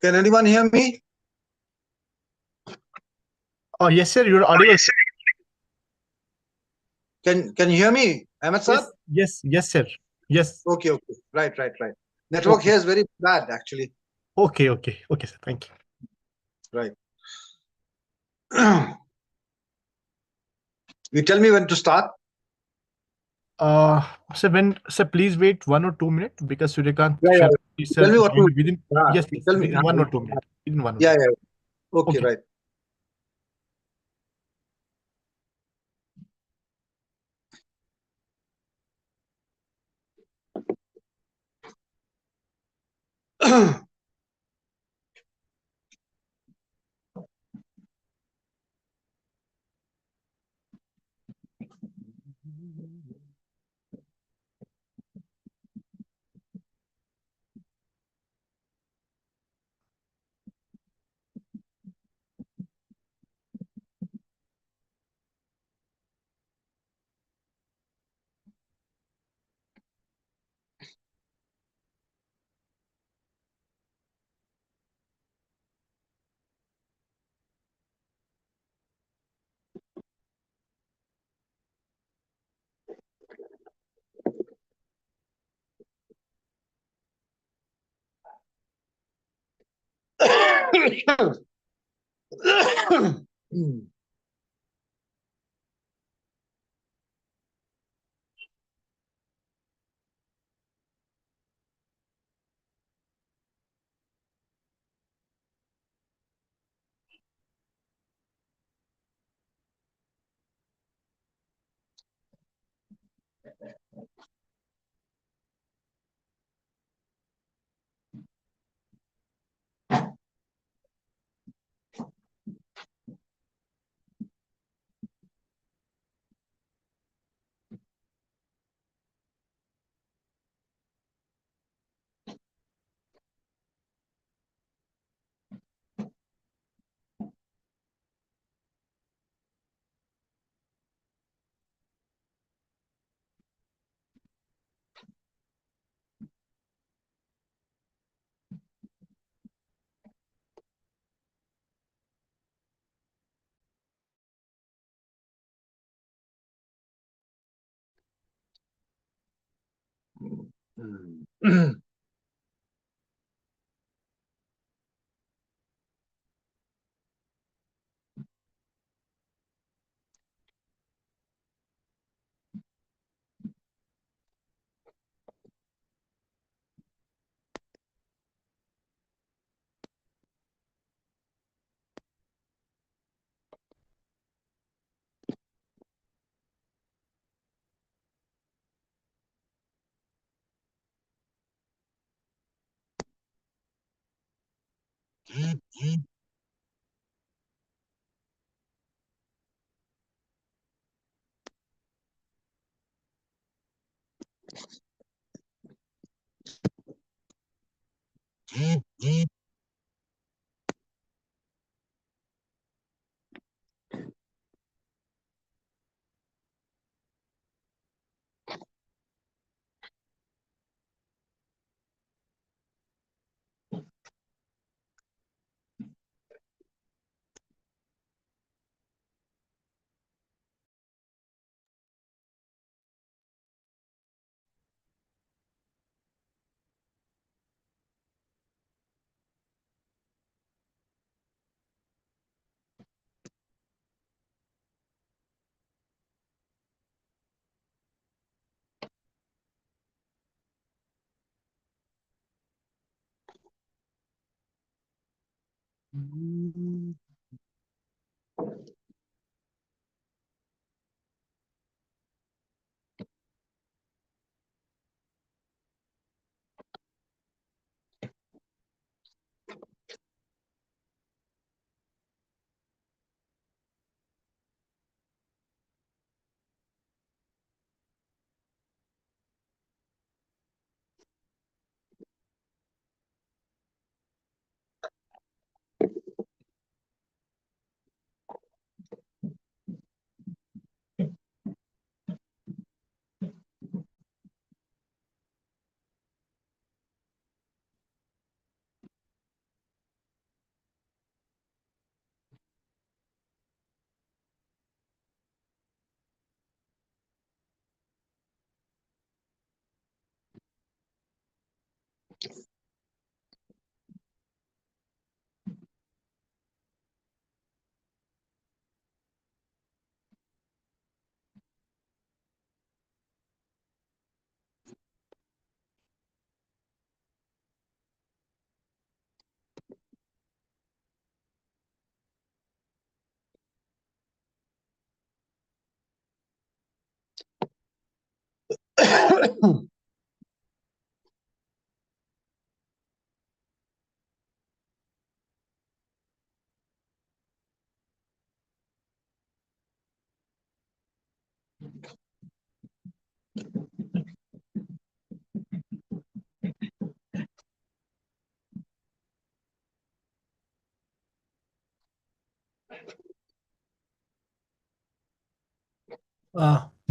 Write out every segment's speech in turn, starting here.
Can anyone hear me? Oh, yes, sir. You're audible. Can you hear me, Ahmed sir? Yes, sir. Yes. Okay. Right. Network Okay. here is very bad, actually. Okay, sir. Thank you. Right. You tell me when to start. Sir, please wait 1 or 2 minutes because Suryakant Yeah. sir, Tell me what to. within Yeah, yes, tell me. within 1 or 2 minutes. Within 1 or 2 Yeah. minutes. Okay. Okay. Right.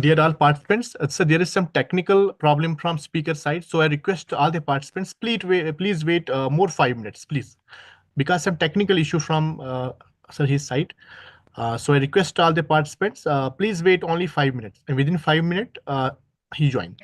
Dear all participants, so there is some technical problem from speaker side. So I request all the participants, please wait more 5 minutes, please, because some technical issue from sir his side. So I request all the participants, please wait only 5 minutes, and within 5 minutes, he joined.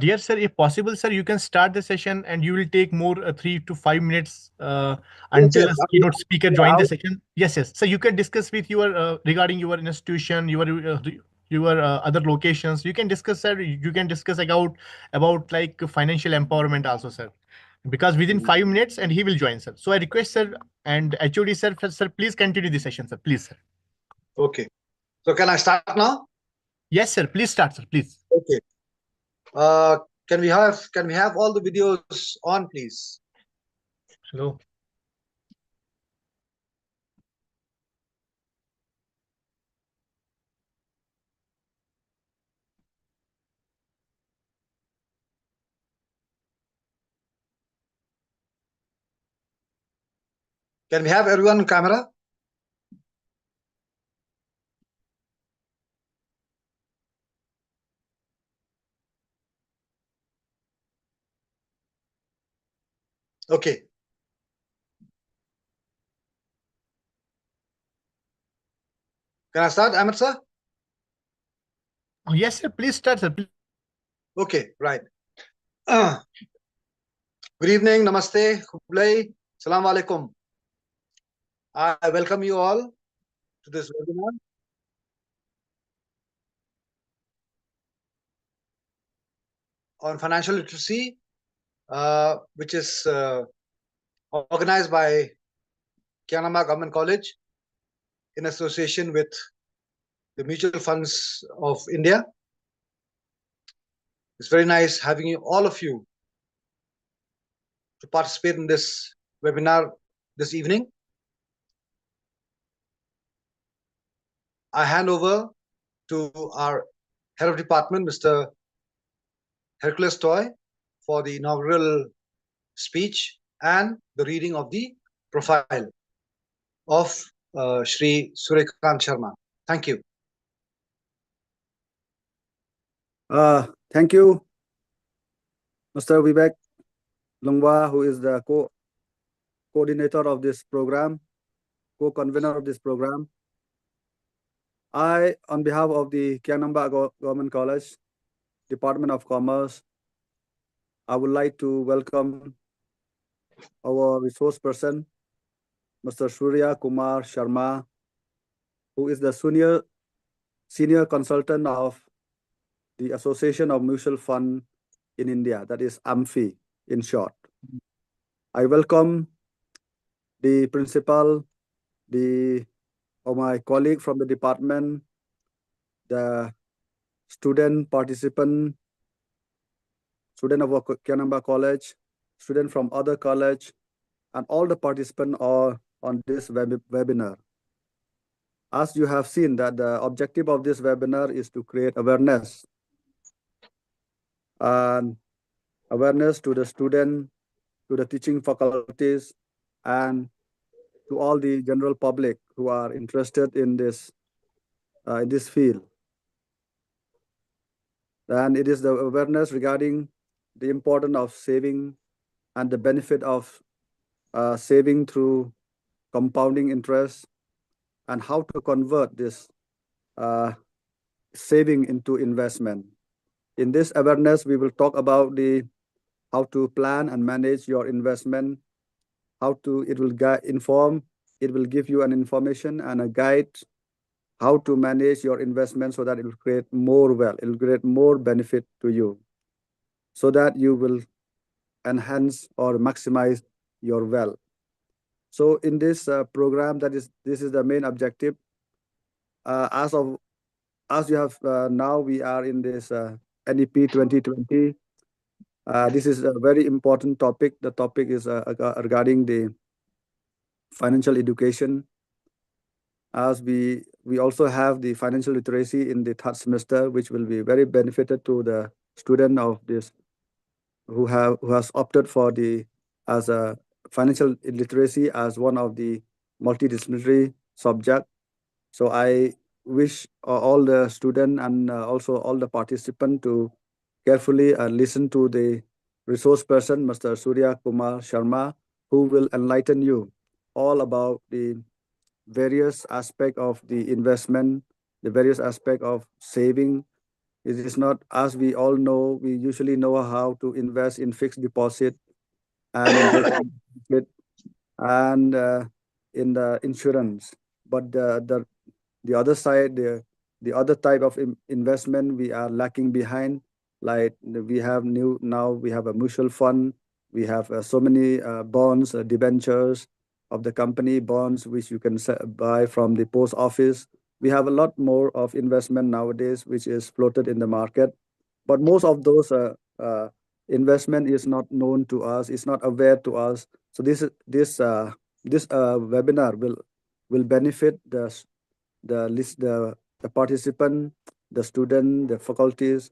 Dear sir, if possible, sir, you can start the session, and you will take more 3 to 5 minutes Yes, until a yes. keynote speaker join Yeah, the session. Yes, yes. So you can discuss with your regarding your institution, your other locations. You can discuss, sir. You can discuss about like financial empowerment also, sir. Because within 5 minutes, and he will join, sir. So I request, sir, and HOD, sir, please continue the session, sir. Please, sir. Okay. So can I start now? Yes, sir. Please start, sir. Please. Okay. Uh, can we have all the videos on, please? Hello. Can we have everyone on camera? Okay. Can I start, Ahmed sir? Oh, yes, sir. Please start, sir. Please. Okay, right. Good evening, namaste, Hublai, salam alaikum. I welcome you all to this webinar. on financial literacy, which is organized by Kiang Government College in association with the Mutual Funds of India. It's very nice having you, all of you, to participate in this webinar this evening. I hand over to our head of department, Mr. Hercules Toy, for the inaugural speech and the reading of the profile of Shri Suryakant Sharma. Thank you. Thank you, Mr. Vivek Nangbah, who is the coordinator of this program, co-convener of this program. I, on behalf of the Kiang Government College, Department of Commerce, I would like to welcome our resource person, Mr. Surya Kumar Sharma, who is the senior consultant of the Association of Mutual Fund in India, that is AMFI in short. I welcome the principal, my colleague from the department, the student participant, student of Kiang College, student from other college, and all the participants are on this webinar. As you have seen that the objective of this webinar is to create awareness and awareness to the student, to the teaching faculties, and to all the general public who are interested in this field. And it is the awareness regarding the importance of saving and the benefit of saving through compounding interest, and how to convert this saving into investment. In this awareness, we will talk about how to plan and manage your investment, it will give you an information and a guide how to manage your investment so that it will create more wealth, it will create more benefit to you, so that you will enhance or maximize your wealth. So in this program, this is the main objective. As you have now, we are in this NEP 2020. This is a very important topic. The topic is regarding the financial education. As we also have the financial literacy in the third semester, which will be very benefited to the student of this who has opted for as a financial literacy as one of the multidisciplinary subject. So I wish all the students and also all the participants to carefully listen to the resource person, Mr. Surya Kumar Sharma, who will enlighten you all about the various aspects of the investment, the various aspects of saving. It is not, as we all know, we usually know how to invest in fixed deposit and investment and in the insurance. But the other side, the other type of investment, we are lacking behind. Like we have we have a mutual fund, we have so many bonds, debentures of the company, bonds which you can buy from the post office. We have a lot more of investment nowadays which is floated in the market, but most of those investment is not known to us, is not aware to us. So this webinar will benefit the participant, the student, the faculties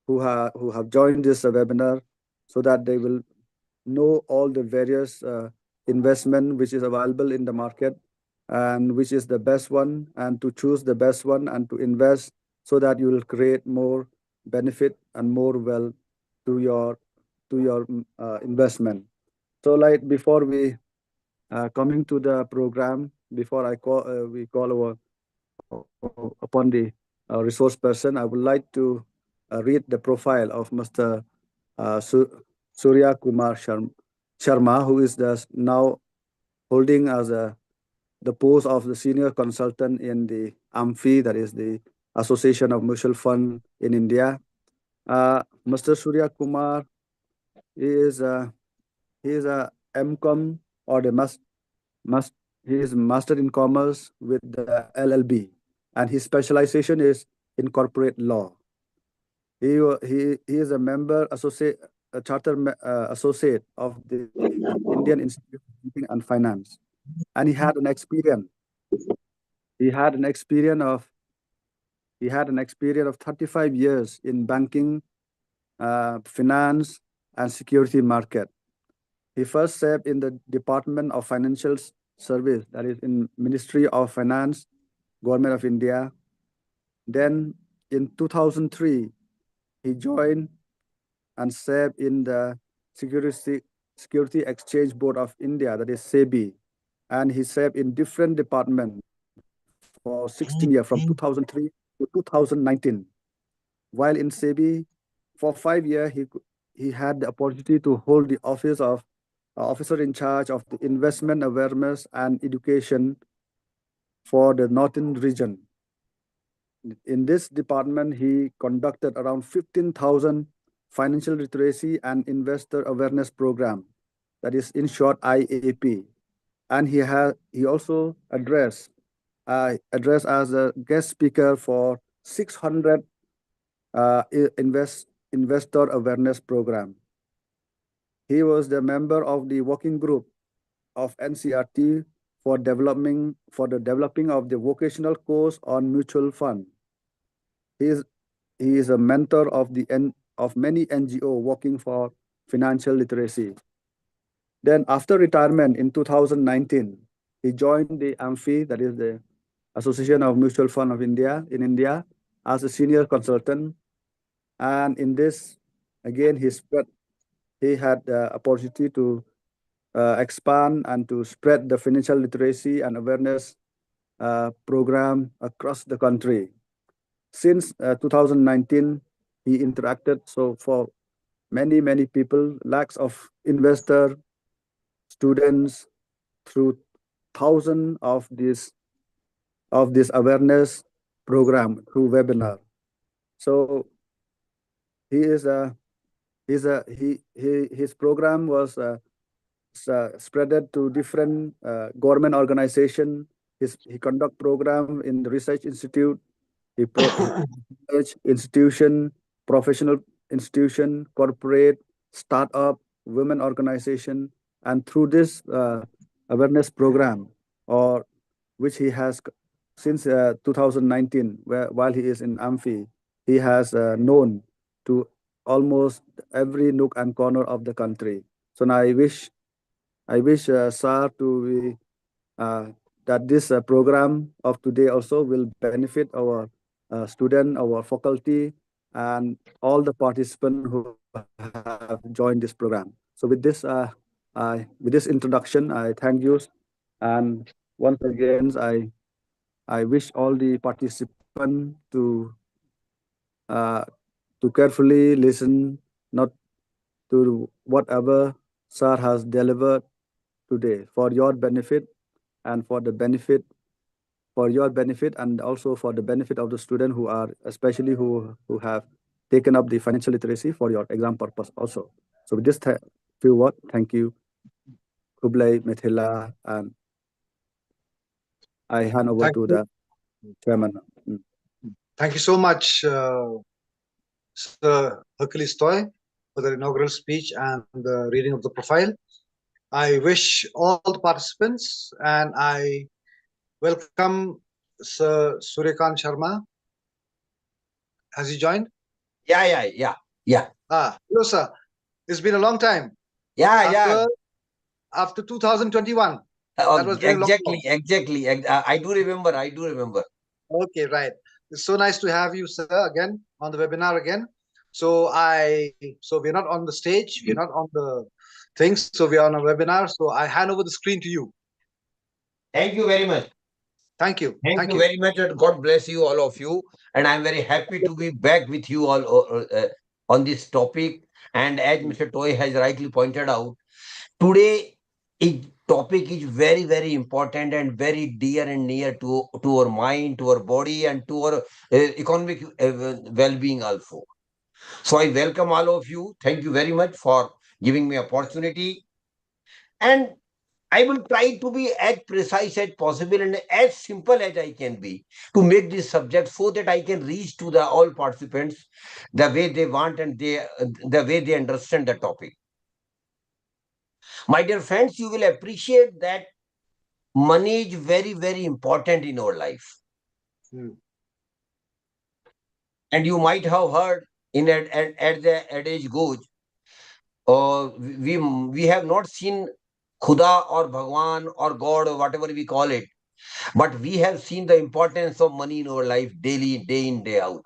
who have joined this webinar, so that they will know all the various investment which is available in the market and which is the best one, and to choose the best one and to invest so that you will create more benefit and more wealth to your investment. So like before we coming to the program, before we call upon the resource person, I would like to read the profile of Mr. Surya Kumar Sharma, who is now holding as the post of the senior consultant in the AMFI, that is the Association of Mutual Fund in India. Mr. Surya Kumar is he is a MCom or the must he is master in commerce with the LLB, and his specialization is in corporate law. He is a member associate, a associate of the Indian Institute of Banking and Finance, and he had an experience of 35 years in banking, finance, and security market. He first served in the Department of Financial Service, that is in Ministry of Finance, Government of India. Then in 2003, he joined and served in the Security Exchange Board of India, that is SEBI, and he served in different departments for 16 years, from 2003 to 2019. While in SEBI, for 5 years, he had the opportunity to hold the office of officer in charge of the investment awareness and education for the northern region. In this department, he conducted around 15,000 financial literacy and investor awareness program, that is in short IAP. And he also addressed as a guest speaker for 600 investor awareness program. He was the member of the working group of NCRT for the developing of the vocational course on mutual fund. He is a mentor of many NGO working for financial literacy. Then after retirement in 2019, he joined the AMFI, that is the Association of Mutual Fund of India in India, as a senior consultant. And in this, again, he had the opportunity to expand and to spread the financial literacy and awareness program across the country. Since 2019, he interacted for many people, lakhs of investor students through thousands of this awareness program through webinar. So he is a his program was spreaded to different government organization. He conduct program in the research institute, research institution, professional institution, corporate, startup, women organization, and through this awareness program, or which he has since 2019, while he is in AMFI, he has known to almost every nook and corner of the country. So now I wish Sir to be, that this program of today also will benefit our student, our faculty, and all the participants who have joined this program. So with this introduction, I thank you, and once again I wish all the participants to carefully listen, not to whatever Sir has delivered today, for your benefit and for your benefit, and also for the benefit of the student who are especially who have taken up the financial literacy for your exam purpose also. So with this few words, thank you, Kublai, Mithila, and I hand over to the chairman. Thank you so much, Sir Hercules Toy, for the inaugural speech and the reading of the profile. I wish all the participants, and I welcome Sir Suryakant Sharma. Has he joined? Yeah. Hello, sir. It's been a long time. After 2021. That was very exactly. I do remember. Okay, right. It's so nice to have you, sir, again on the webinar again. So we're not on the stage, we're not on the things, so we're on a webinar. So I hand over the screen to you. Thank you very much. Thank you. Thank you very much, and God bless you, all of you. And I'm very happy to be back with you all on this topic. And as Mr. Toy has rightly pointed out, today topic is very important and very dear and near to our mind, to our body, and to our economic well-being also. So I welcome all of you. Thank you very much for giving me opportunity. And I will try to be as precise as possible and as simple as I can be to make this subject so that I can reach to the all participants the way they want and the way they understand the topic. My dear friends, you will appreciate that money is very, very important in our life. Hmm. And you might have heard in at the adage goes, we have not seen Khuda or Bhagwan or God or whatever we call it, but we have seen the importance of money in our life daily, day in, day out.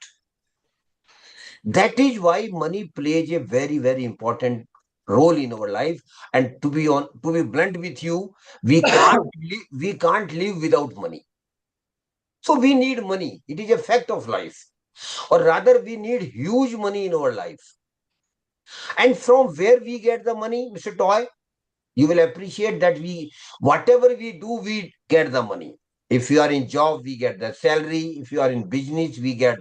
That is why money plays a very, very important role in our life. And to be blunt with you, we can't live without money. So we need money. It is a fact of life. Or rather, we need huge money in our life. And from where we get the money, Mr. Toy, you will appreciate that whatever we do, we get the money. If you are in job, we get the salary. If you are in business, we get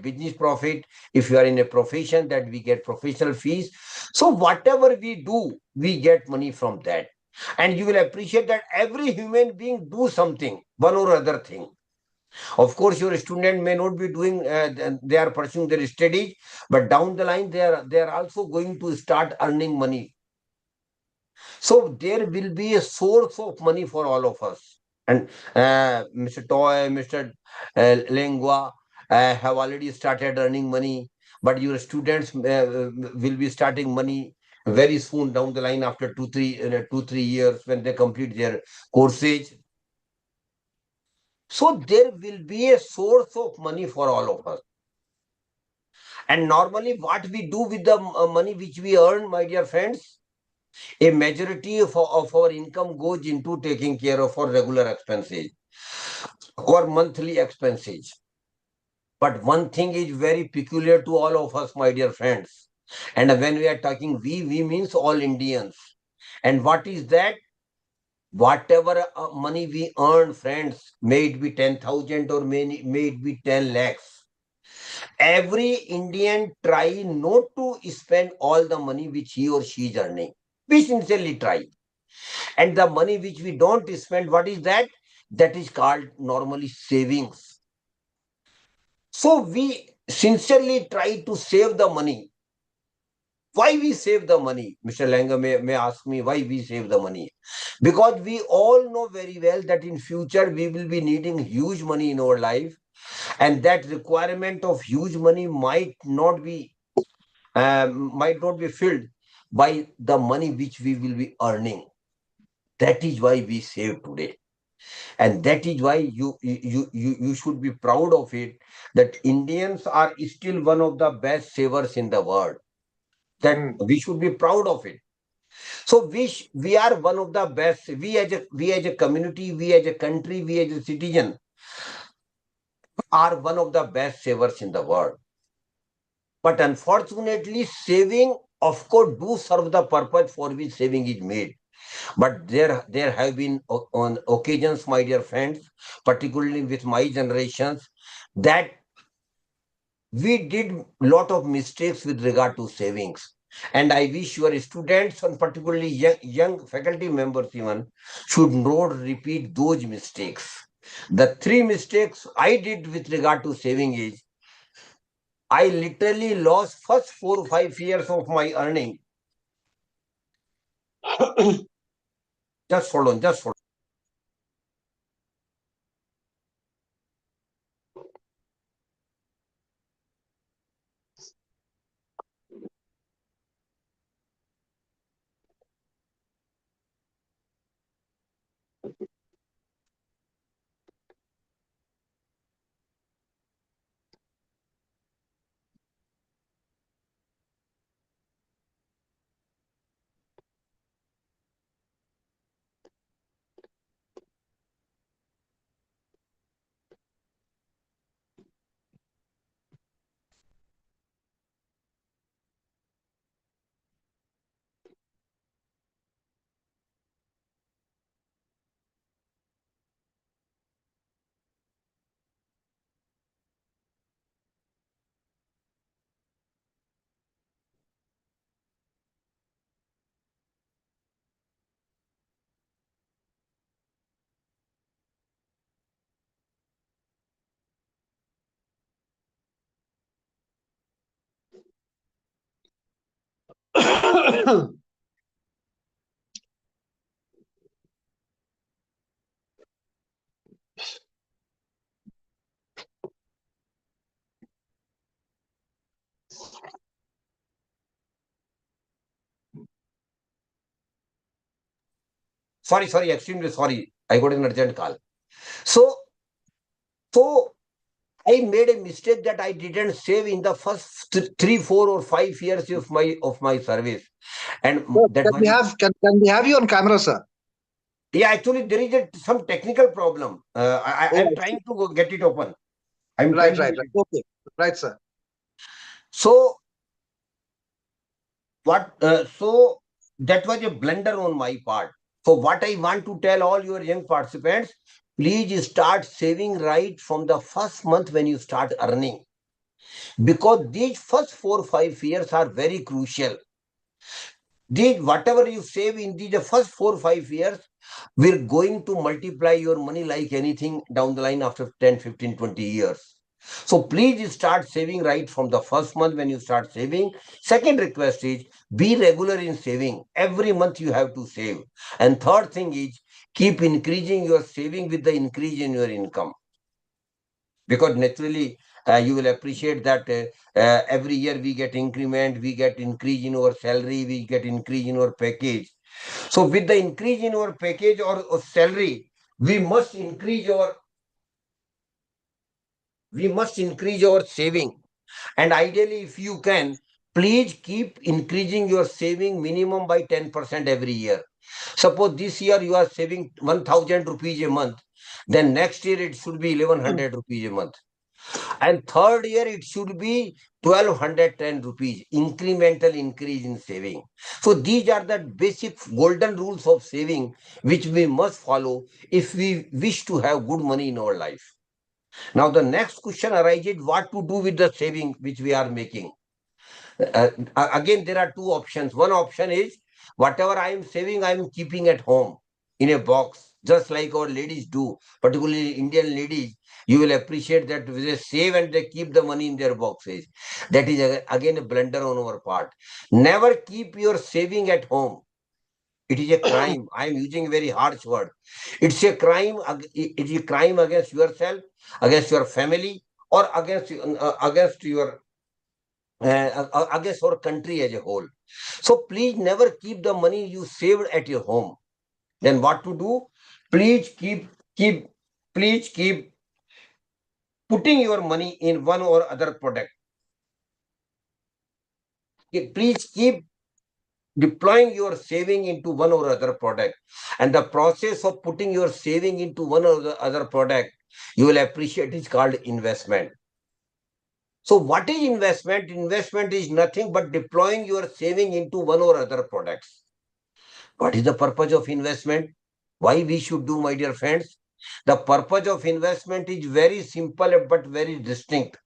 business profit. If you are in a profession, that we get professional fees. So whatever we do, we get money from that. And you will appreciate that every human being do something, one or other thing. Of course, your student may not be doing, they are pursuing their studies, but down the line, they are also going to start earning money. So there will be a source of money for all of us. And Mr. Toy, Mr. Lengua have already started earning money, but your students will be starting money very soon down the line after 2, 3 years when they complete their courses. So there will be a source of money for all of us. And normally, what we do with the money which we earn, my dear friends, a majority of our income goes into taking care of our regular expenses or monthly expenses. But one thing is very peculiar to all of us, my dear friends. And when we are talking we means all Indians. And what is that? Whatever money we earn, friends, may it be 10,000 or may it be 10 lakhs. Every Indian try not to spend all the money which he or she is earning. We sincerely try. And the money which we don't spend, what is that? That is called normally savings. So we sincerely try to save the money. Why we save the money? Mr. Langa may ask me why we save the money. Because we all know very well that in future we will be needing huge money in our life. And that requirement of huge money might not be filled by the money which we will be earning. That is why we save today. And that is why you should be proud of it, that Indians are still one of the best savers in the world. That we should be proud of it. So we are one of the best. We as a community, we as a country, we as a citizen are one of the best savers in the world. But unfortunately, saving, of course, do serve the purpose for which saving is made. But there have been on occasions, my dear friends, particularly with my generations, that we did lot of mistakes with regard to savings. And I wish your students and particularly young faculty members even should not repeat those mistakes. The three mistakes I did with regard to saving is I literally lost first 4 or 5 years of my earning. Just hold on, just hold on. Sorry, extremely sorry. I got an urgent call. So I made a mistake that I didn't save in the first 3, 4, or 5 years of my service, and Sir, that money. can we have you on camera, sir? Yeah, actually, there is some technical problem. Oh, I'm I see. trying to get it open. I'm Right, trying to right, get right. it. Okay. Right, sir. So so that was a blunder on my part. So what I want to tell all your young participants, please start saving right from the first month when you start earning, because these first 4, 5 years are very crucial. These whatever you save in the first 4, 5 years, we're going to multiply your money like anything down the line after 10, 15, 20 years. So please start saving right from the first month when you start saving. Second request is be regular in saving. Every month you have to save. And third thing is keep increasing your saving with the increase in your income. Because naturally, you will appreciate that every year we get increment, we get increase in our salary, we get increase in our package. So with the increase in our package or salary, we must increase our saving. And ideally, if you can, please keep increasing your saving minimum by 10% every year. Suppose this year you are saving 1,000 rupees a month, then next year it should be 1,100 rupees a month. And third year, it should be 1,210 rupees, incremental increase in saving. So these are the basic golden rules of saving, which we must follow if we wish to have good money in our life. Now, the next question arises, what to do with the saving which we are making? Again, there are two options. One option is, whatever I am saving, I am keeping at home in a box, just like our ladies do, particularly Indian ladies. You will appreciate that they save and they keep the money in their boxes. That is again a blunder on our part. Never keep your saving at home. It is a crime. I am using a very harsh word. It's a crime. It is a crime against yourself, against your family, or against your against our country as a whole. So please never keep the money you saved at your home. Then what to do? Please keep please keep putting your money in one or other product. Please keep deploying your saving into one or other product. And the process of putting your saving into one or the other product, you will appreciate, is called investment. So what is investment? Investment is nothing but deploying your saving into one or other products. What is the purpose of investment? Why we should do, my dear friends? The purpose of investment is very simple but very distinct.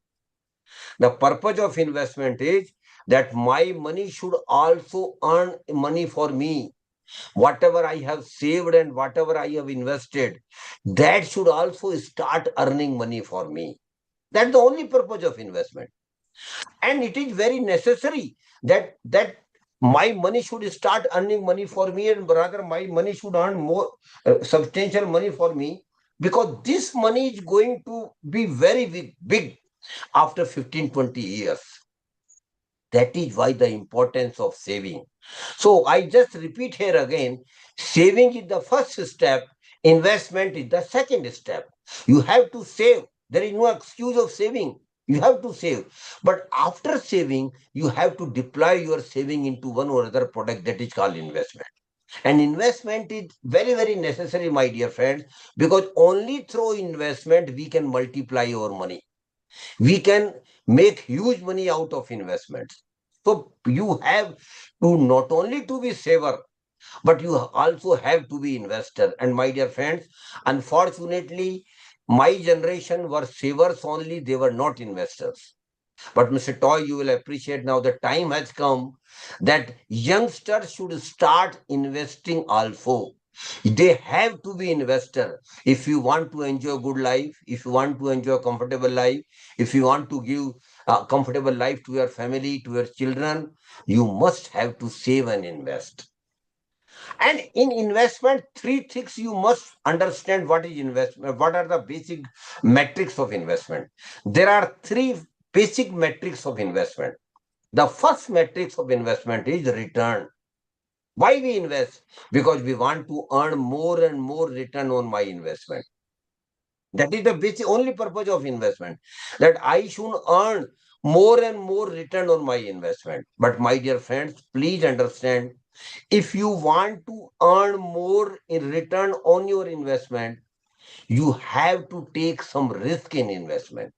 The purpose of investment is that my money should also earn money for me. Whatever I have saved and whatever I have invested, that should also start earning money for me. That's the only purpose of investment. And it is very necessary that my money should start earning money for me, and rather my money should earn more substantial money for me, because this money is going to be very big after 15, 20 years. That is why the importance of saving. So I just repeat here again, saving is the first step, investment is the second step. You have to save. There is no excuse of saving. You have to save. But after saving, you have to deploy your saving into one or other product, that is called investment. And investment is very, very necessary, my dear friends, because only through investment we can multiply our money. We can make huge money out of investments. So you have to not only to be saver, but you also have to be investor. And my dear friends, unfortunately, my generation were savers only, they were not investors. But Mr. Toy, you will appreciate now the time has come that youngsters should start investing also. They have to be investor. If you want to enjoy a good life, if you want to enjoy a comfortable life, if you want to give a comfortable life to your family, to your children, you must have to save and invest. And in investment, three things you must understand what is investment, what are the basic metrics of investment. There are three basic metrics of investment. The first metrics of investment is return. Why we invest? Because we want to earn more and more return on my investment. That is the basic only purpose of investment, that I should earn more and more return on my investment. But my dear friends, please understand, if you want to earn more in return on your investment, you have to take some risk in investment.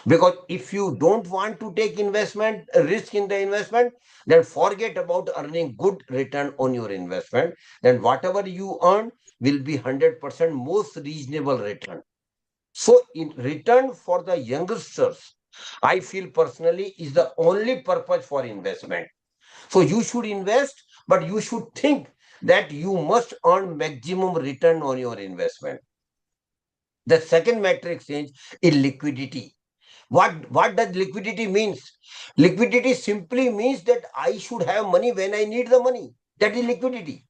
Because if you don't want to take investment risk in the investment, then forget about earning good return on your investment. Then whatever you earn will be 100% most reasonable return. So in return for the youngsters, I feel personally is the only purpose for investment. So you should invest, but you should think that you must earn maximum return on your investment. The second metric is liquidity. What does liquidity means? Liquidity simply means that I should have money when I need the money. That is liquidity.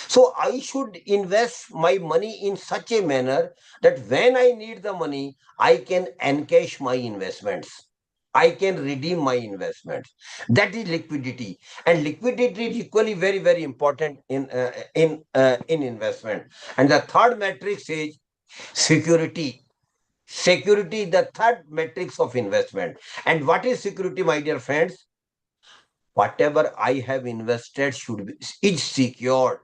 So I should invest my money in such a manner that when I need the money, I can encash my investments. I can redeem my investments. That is liquidity, and liquidity is equally very very important in investment. And the third matrix is security. Security, the third matrix of investment. And what is security, my dear friends? Whatever I have invested should be is secured.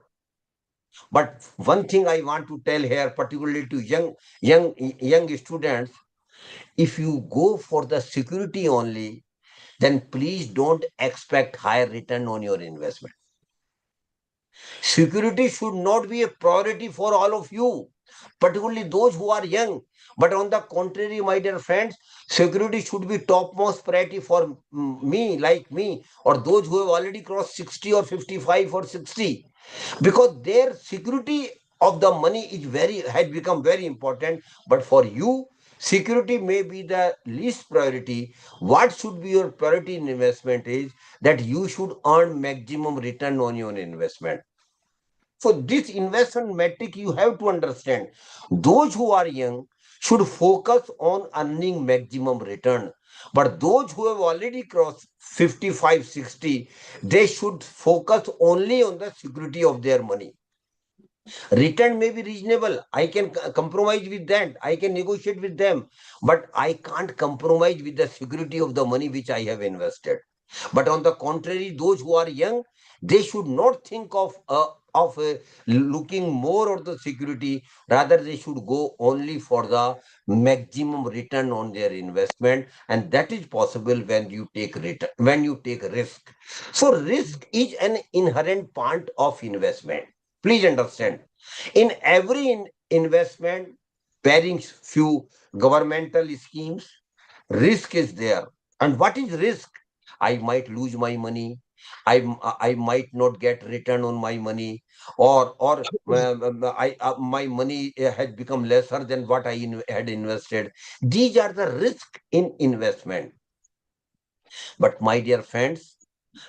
But one thing I want to tell here, particularly to young students, if you go for the security only, then please don't expect higher return on your investment. Security should not be a priority for all of you, particularly those who are young. But on the contrary, my dear friends, security should be topmost priority for me, like me, or those who have already crossed 60 or 55 or 60, because their security of the money has become very important. But for you, security may be the least priority. What should be your priority in investment is that you should earn maximum return on your investment. So this investment metric you have to understand. Those who are young should focus on earning maximum return. But those who have already crossed 55, 60, they should focus only on the security of their money. Return may be reasonable. I can compromise with that. I can negotiate with them. But I can't compromise with the security of the money which I have invested. But on the contrary, those who are young, they should not think of looking more on the security. Rather, they should go only for the maximum return on their investment, and that is possible when you take return, when you take risk. So, risk is an inherent part of investment. Please understand. In every investment, bearing few governmental schemes, risk is there. And what is risk? I might lose my money. I might not get return on my money, or my money has become lesser than what I had invested. These are the risk in investment. But my dear friends,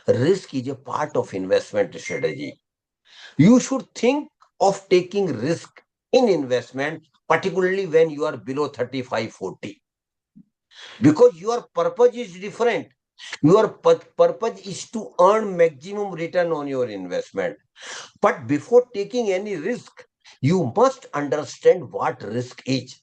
risk is a part of investment strategy. You should think of taking risk in investment, particularly when you are below 35, 40, because your purpose is different. Your purpose is to earn maximum return on your investment. But before taking any risk, you must understand what risk is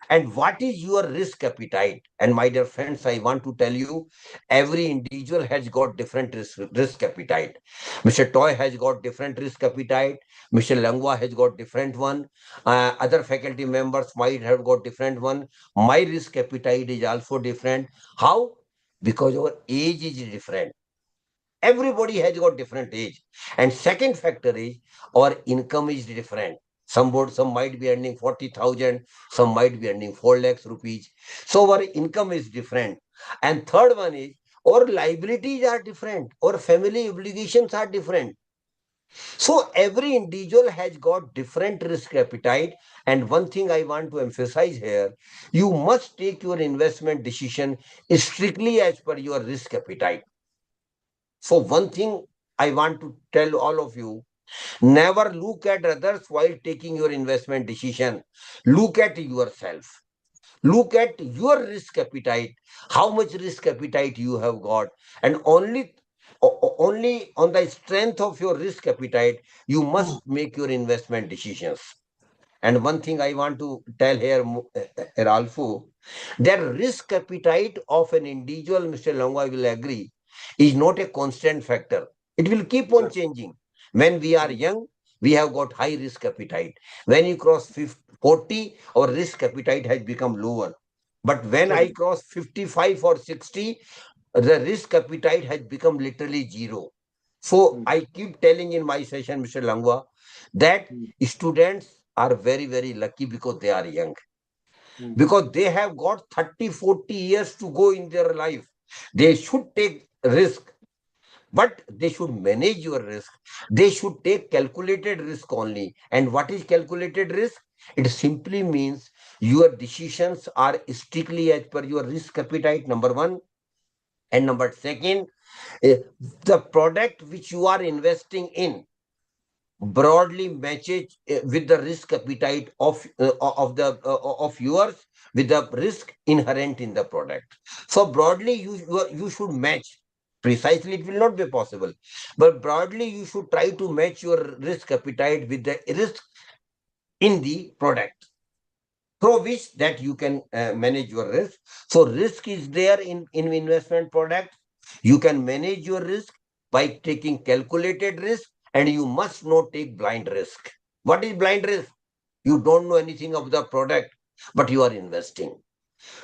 and what is your risk appetite. And my dear friends, I want to tell you, every individual has got different risk appetite. Mr. Toy has got different risk appetite. Mr. Langwa has got different one. Other faculty members might have got different one. My risk appetite is also different. How? Because our age is different. Everybody has got different age. And second factor is our income is different. Some might be earning 40,000, some might be earning 4 lakhs rupees. So our income is different. And third one is our liabilities are different, our family obligations are different. So every individual has got different risk appetite. And one thing I want to emphasize here, you must take your investment decision strictly as per your risk appetite. So one thing I want to tell all of you, never look at others while taking your investment decision. Look at yourself. Look at your risk appetite, how much risk appetite you have got, and only on the strength of your risk appetite you must make your investment decisions. And one thing I want to tell here, Ralpho, that risk appetite of an individual, Mr. Longwa will agree, is not a constant factor. It will keep on changing. When we are young, we have got high risk appetite. When you cross 40, our risk appetite has become lower. But when I cross 55 or 60, the risk appetite has become literally zero. So I keep telling in my session, Mr. Langwa, that students are very, very lucky because they are young. Because they have got 30, 40 years to go in their life. They should take risk, but they should manage your risk. They should take calculated risk only. And what is calculated risk? It simply means your decisions are strictly as per your risk appetite, number one. And number second, eh, the product which you are investing in broadly matches with the risk appetite of yours, with the risk inherent in the product. So broadly you should match. Precisely it will not be possible, but broadly you should try to match your risk appetite with the risk in the product, through which that you can manage your risk. So risk is there in investment products. You can manage your risk by taking calculated risk, and you must not take blind risk. What is blind risk? You don't know anything of the product, but you are investing.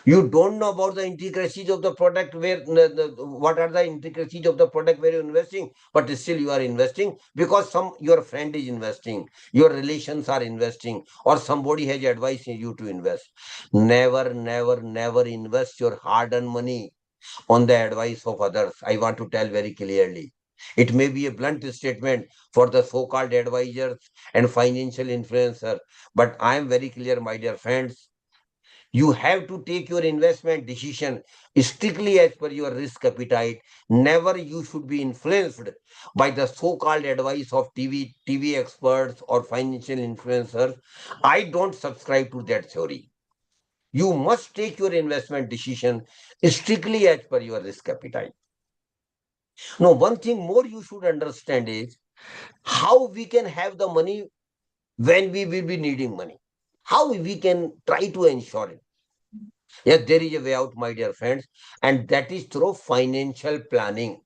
You don't know about the intricacies of the product, what are the intricacies of the product where you're investing, but still you are investing because your friend is investing, your relations are investing, or somebody has advised you to invest. Never, never, never invest your hard-earned money on the advice of others. I want to tell very clearly. It may be a blunt statement for the so-called advisors and financial influencers, but I am very clear, my dear friends. You have to take your investment decision strictly as per your risk appetite. Never you should be influenced by the so-called advice of TV experts or financial influencers. I don't subscribe to that theory. You must take your investment decision strictly as per your risk appetite. Now, one thing more you should understand is how we can have the money when we will be needing money. How we can try to ensure it. Yes, there is a way out, my dear friends, and that is through financial planning.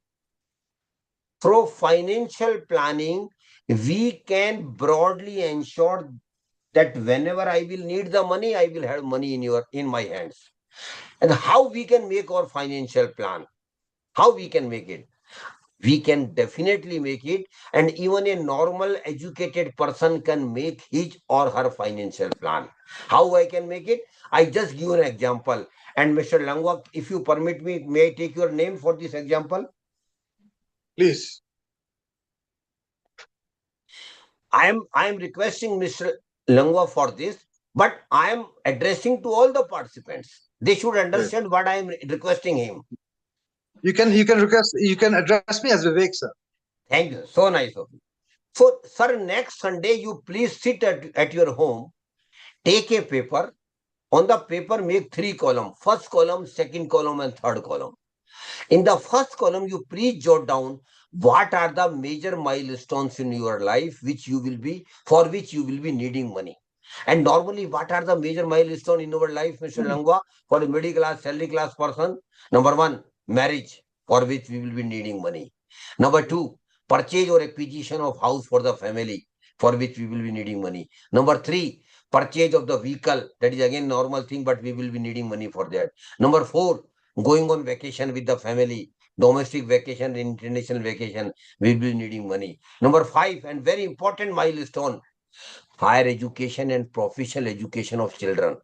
Through financial planning, we can broadly ensure that whenever I will need the money, I will have money in my hands. And how we can make our financial plan? How we can make it? We can definitely make it, and even a normal educated person can make his or her financial plan. How I can make it? I just give an example. And Mr. Langwa, if you permit me, may I take your name for this example? Please. I am requesting Mr. Langwa for this, but I am addressing to all the participants. They should understand what I am requesting him. You can address me as Vivek, sir. Thank you. So nice of you. So, sir, next Sunday, you please sit at your home, take a paper. On the paper, make 3 columns. First column, second column, and third column. In the first column, you please jot down what are the major milestones in your life for which you will be needing money. And normally, what are the major milestones in our life, Mr. Langwa, for a middle class, salary class person? Number one, marriage, for which we will be needing money. Number two, purchase or acquisition of house for the family, for which we will be needing money. Number three, purchase of the vehicle. That is again normal thing, but we will be needing money for that. Number four, going on vacation with the family, domestic vacation, international vacation, we will be needing money. Number five, and very important milestone, higher education and professional education of children.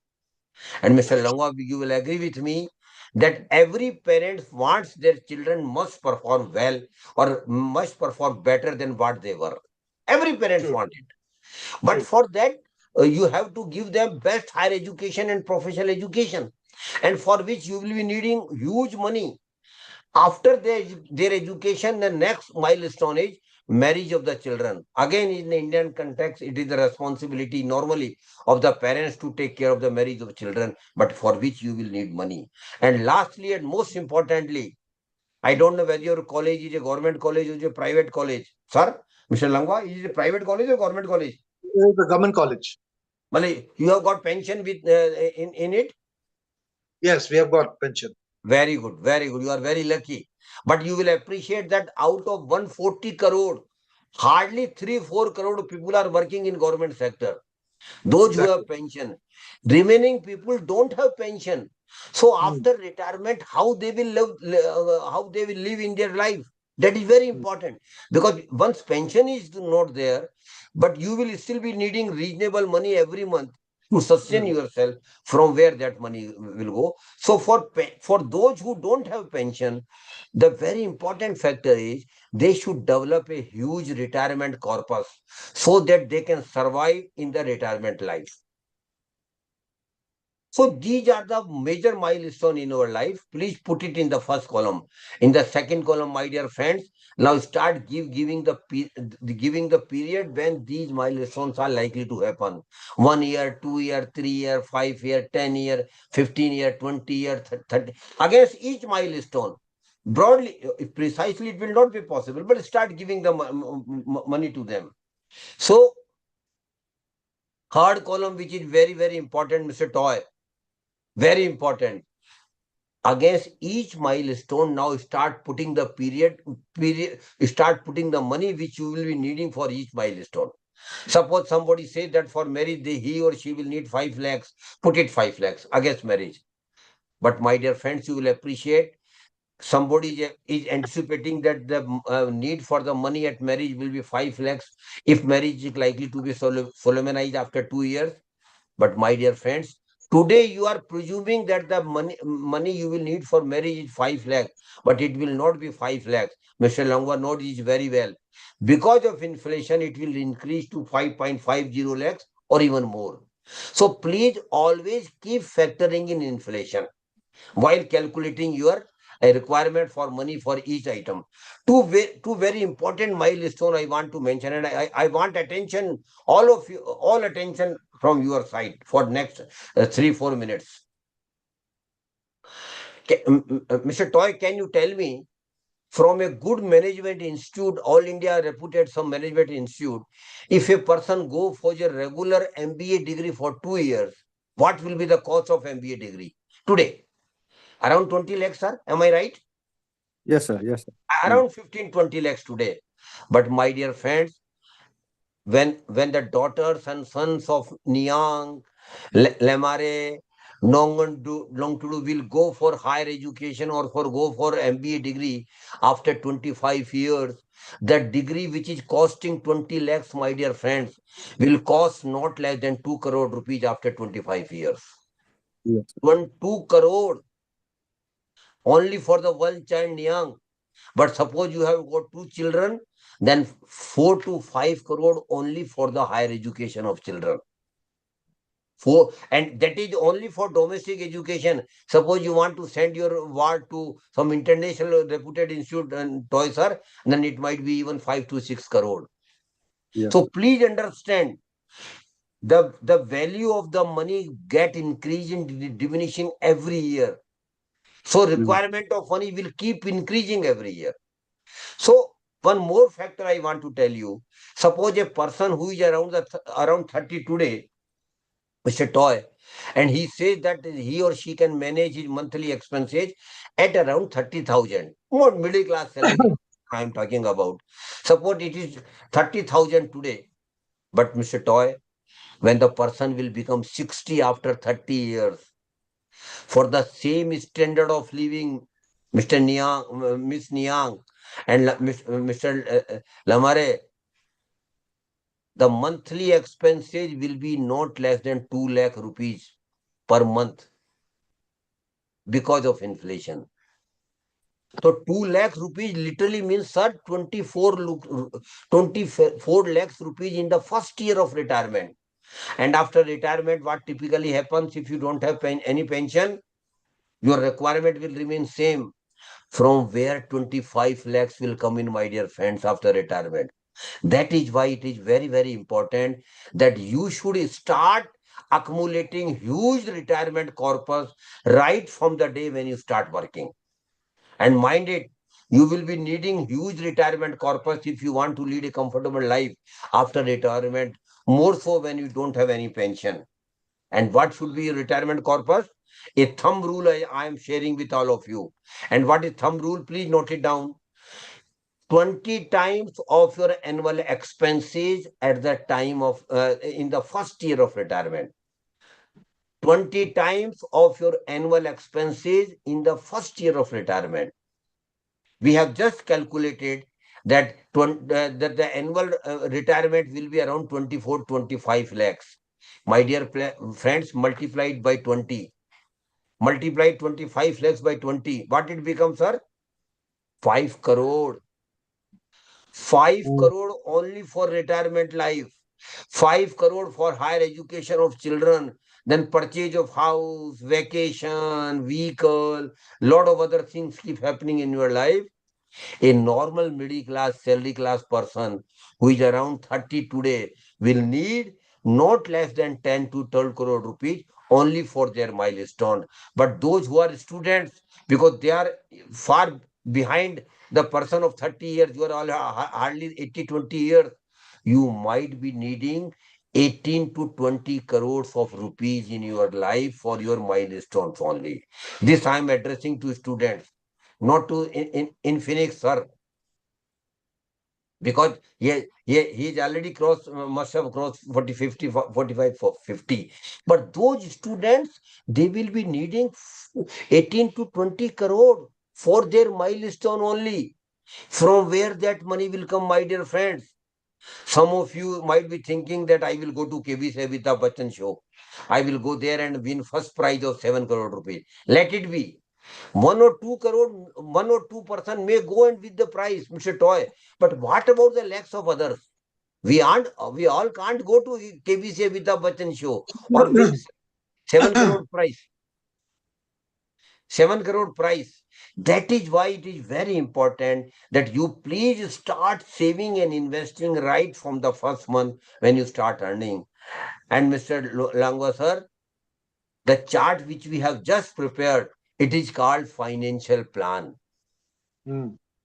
And Mr. Langwa, you will agree with me that every parent wants their children must perform well or must perform better than what they were. Every parents True. want it. But True. for that, you have to give them best higher education and professional education, and for which you will be needing huge money. After their education, the next milestone is marriage of the children. Again, in the Indian context, it is the responsibility normally of the parents to take care of the marriage of children, but for which you will need money. And lastly, and most importantly, I don't know whether your college is a government college or is a private college. Sir, Mr. Langwa, is it a private college or government college? It is the government college. Malay, you have got pension with in it? Yes, we have got pension. Very good, very good. You are very lucky. But you will appreciate that out of 140 crore, hardly 3-4 crore people are working in government sector. Those who Exactly. have pension. Remaining people don't have pension. So Mm, after retirement, how they will live in their life? That is very mm, important, because once pension is not there, but you will still be needing reasonable money every month to sustain mm. yourself, from where that money will go. So for those who don't have pension, the very important factor is they should develop a huge retirement corpus so that they can survive in the retirement life. So these are the major milestone in our life. Please put it in the first column. In the second column, my dear friends, now start giving the period when these milestones are likely to happen. 1 year, 2 year, 3 year, 5 year, 10 year, 15 year, 20 year, 30. Against each milestone. Broadly, precisely, it will not be possible, but start giving the money to them. So, third column, which is very, very important, Mr. Toy. Very important. Against each milestone, now start putting the start putting the money which you will be needing for each milestone. Suppose somebody says that for marriage, he or she will need 5 lakhs, put it 5 lakhs against marriage. But my dear friends, you will appreciate somebody is anticipating that the need for the money at marriage will be 5 lakhs if marriage is likely to be solemnized after 2 years. But my dear friends, today you are presuming that the money you will need for marriage is 5 lakh, but it will not be 5 lakhs. Mr. Langwa knows this very well. Because of inflation, it will increase to 5.50 lakhs or even more. So please always keep factoring in inflation while calculating your requirement for money for each item. Two very important milestone I want to mention, and I want attention, all of you, all attention from your side for next 3-4 minutes. Mr. Toy, can you tell me, from a good management institute, all India reputed some management institute, if a person go for a regular MBA degree for 2 years, what will be the cost of MBA degree today? Around 20 lakhs, sir. Am I right? Yes, sir. Yes, sir. Around 15-20 lakhs today. But my dear friends, when the daughters and sons of Niang, Lemare, Nongtudu will go for higher education or go for MBA degree after 25 years, the degree which is costing 20 lakhs, my dear friends, will cost not less than 2 crore rupees after 25 years. Yes, sir. 2 crore only for the one child Niang. But suppose you have got 2 children, then 4 to 5 crore only for the higher education of children. And that is only for domestic education. Suppose you want to send your ward to some international reputed institute and toys, sir, then it might be even 5 to 6 crore. Yes, So sir. please understand, the value of the money get increasing, diminishing every year. So requirement of money will keep increasing every year. So one more factor I want to tell you. Suppose a person who is around 30 today, Mr. Toy, and he says that he or she can manage his monthly expenses at around 30,000. More middle class salary I am talking about. Suppose it is 30,000 today, but Mr. Toy, when the person will become 60 after 30 years, for the same standard of living, Mr. Niang, Miss Niang, and Mr. Lamare, the monthly expenses will be not less than 2 lakh rupees per month because of inflation. So 2 lakh rupees literally means, sir, 24 lakhs rupees in the first year of retirement. And after retirement, what typically happens if you don't have any pension? Your requirement will remain same. From where 25 lakhs will come in, my dear friends, after retirement? That is why it is very, very important that you should start accumulating huge retirement corpus right from the day when you start working. And mind it, you will be needing huge retirement corpus if you want to lead a comfortable life after retirement, more so when you don't have any pension. And what should be your retirement corpus? A thumb rule I am sharing with all of you. And what is thumb rule? Please note it down. 20 times of your annual expenses at the time of in the first year of retirement. 20 times of your annual expenses in the first year of retirement. We have just calculated that, that the annual retirement will be around 24-25 lakhs. My dear friends, multiplied by 20. Multiply 25 lakhs by 20. What it becomes, sir? 5 crore. 5 crore only for retirement life. 5 crore for higher education of children, then purchase of house, vacation, vehicle, lot of other things keep happening in your life. A normal middle class, salary class person who is around 30 today will need not less than 10 to 12 crore rupees only for their milestone. But those who are students, because they are far behind the person of 30 years, you are all hardly 80-20 years, you might be needing 18 to 20 crores of rupees in your life for your milestones only. This I am addressing to students, not to in Phoenix, sir. Because he's already crossed, must have crossed 40, 50, 45, 50. But those students, they will be needing 18 to 20 crore for their milestone only. From where that money will come, my dear friends? Some of you might be thinking that I will go to KB Sevita Bachchan show. I will go there and win first prize of 7 crore rupees. Let it be. 1 or 2 crore, 1 or 2% may go and with the price, Mr. Toy. But what about the lakhs of others? We all can't go to KBC Amitabh Bachchan show or win 7 crore price. 7 crore price. That is why it is very important that you please start saving and investing right from the first month when you start earning. And Mr. Langwa sir, the chart which we have just prepared, it is called financial plan.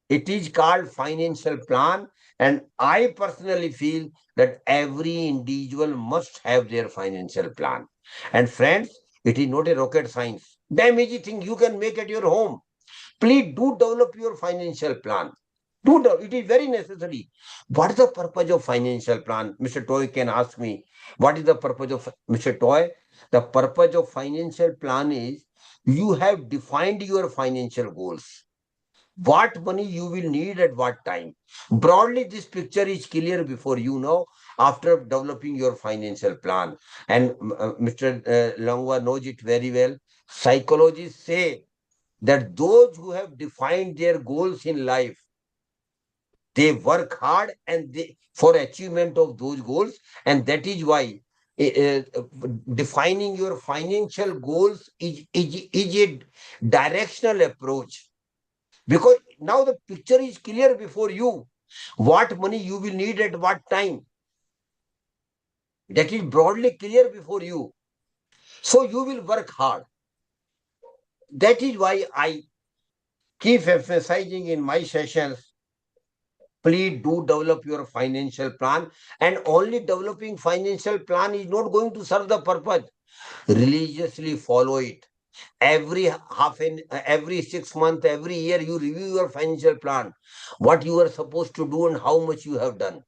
It is called financial plan, and I personally feel that every individual must have their financial plan. And friends, it is not a rocket science. Damn easy thing you can make at your home. Please do develop your financial plan. It is very necessary. What is the purpose of financial plan? Mr. Toy can ask me, what is the purpose of Mr. Toy? The purpose of financial plan is you have defined your financial goals. What money you will need at what time. Broadly, this picture is clear before you now after developing your financial plan. And Mr. Longwa knows it very well. Psychologists say that those who have defined their goals in life, they work hard and for achievement of those goals. And that is why defining your financial goals is a directional approach. Because now the picture is clear before you. What money you will need at what time. That is broadly clear before you. So you will work hard. That is why I keep emphasizing in my sessions, please do develop your financial plan. And only developing financial plan is not going to serve the purpose. Religiously follow it. Every 6 months, every year, you review your financial plan, what you are supposed to do and how much you have done.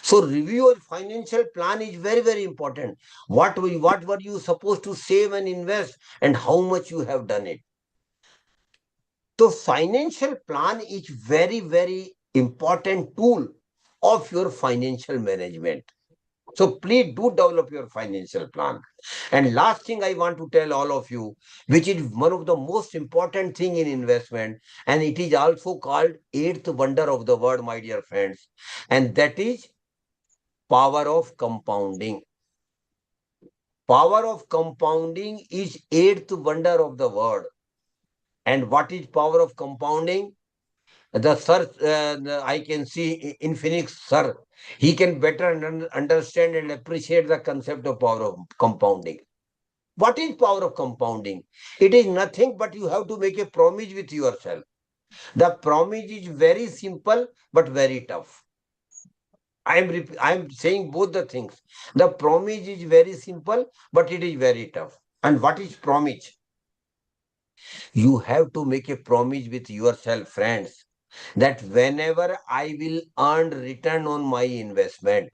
So review your financial plan is very, very important. What were you supposed to save and invest and how much you have done it. So financial plan is very, very important tool of your financial management. So please do develop your financial plan. And last thing I want to tell all of you, which is one of the most important thing in investment, and it is also called eighth wonder of the world, my dear friends, and that is power of compounding. Power of compounding is eighth wonder of the world. And what is power of compounding? The sir, I can see in Phoenix, sir, he can better understand and appreciate the concept of power of compounding. What is power of compounding? It is nothing but you have to make a promise with yourself. The promise is very simple but very tough. I am saying both the things. The promise is very simple but it is very tough. And what is promise? You have to make a promise with yourself, friends, that whenever I will earn return on my investment,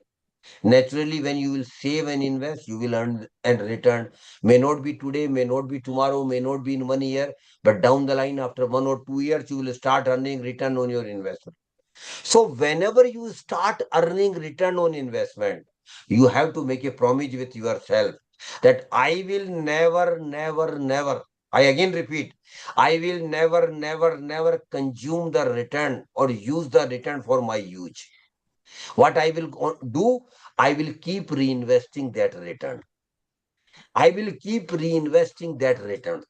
naturally, when you will save and invest, you will earn and return. May not be today, may not be tomorrow, may not be in 1 year, but down the line, after 1 or 2 years, you will start earning return on your investment. So, whenever you start earning return on investment, you have to make a promise with yourself that I will never, never, never. I again repeat, I will never, never, never consume the return or use the return for my use. What I will do, I will keep reinvesting that return. I will keep reinvesting that return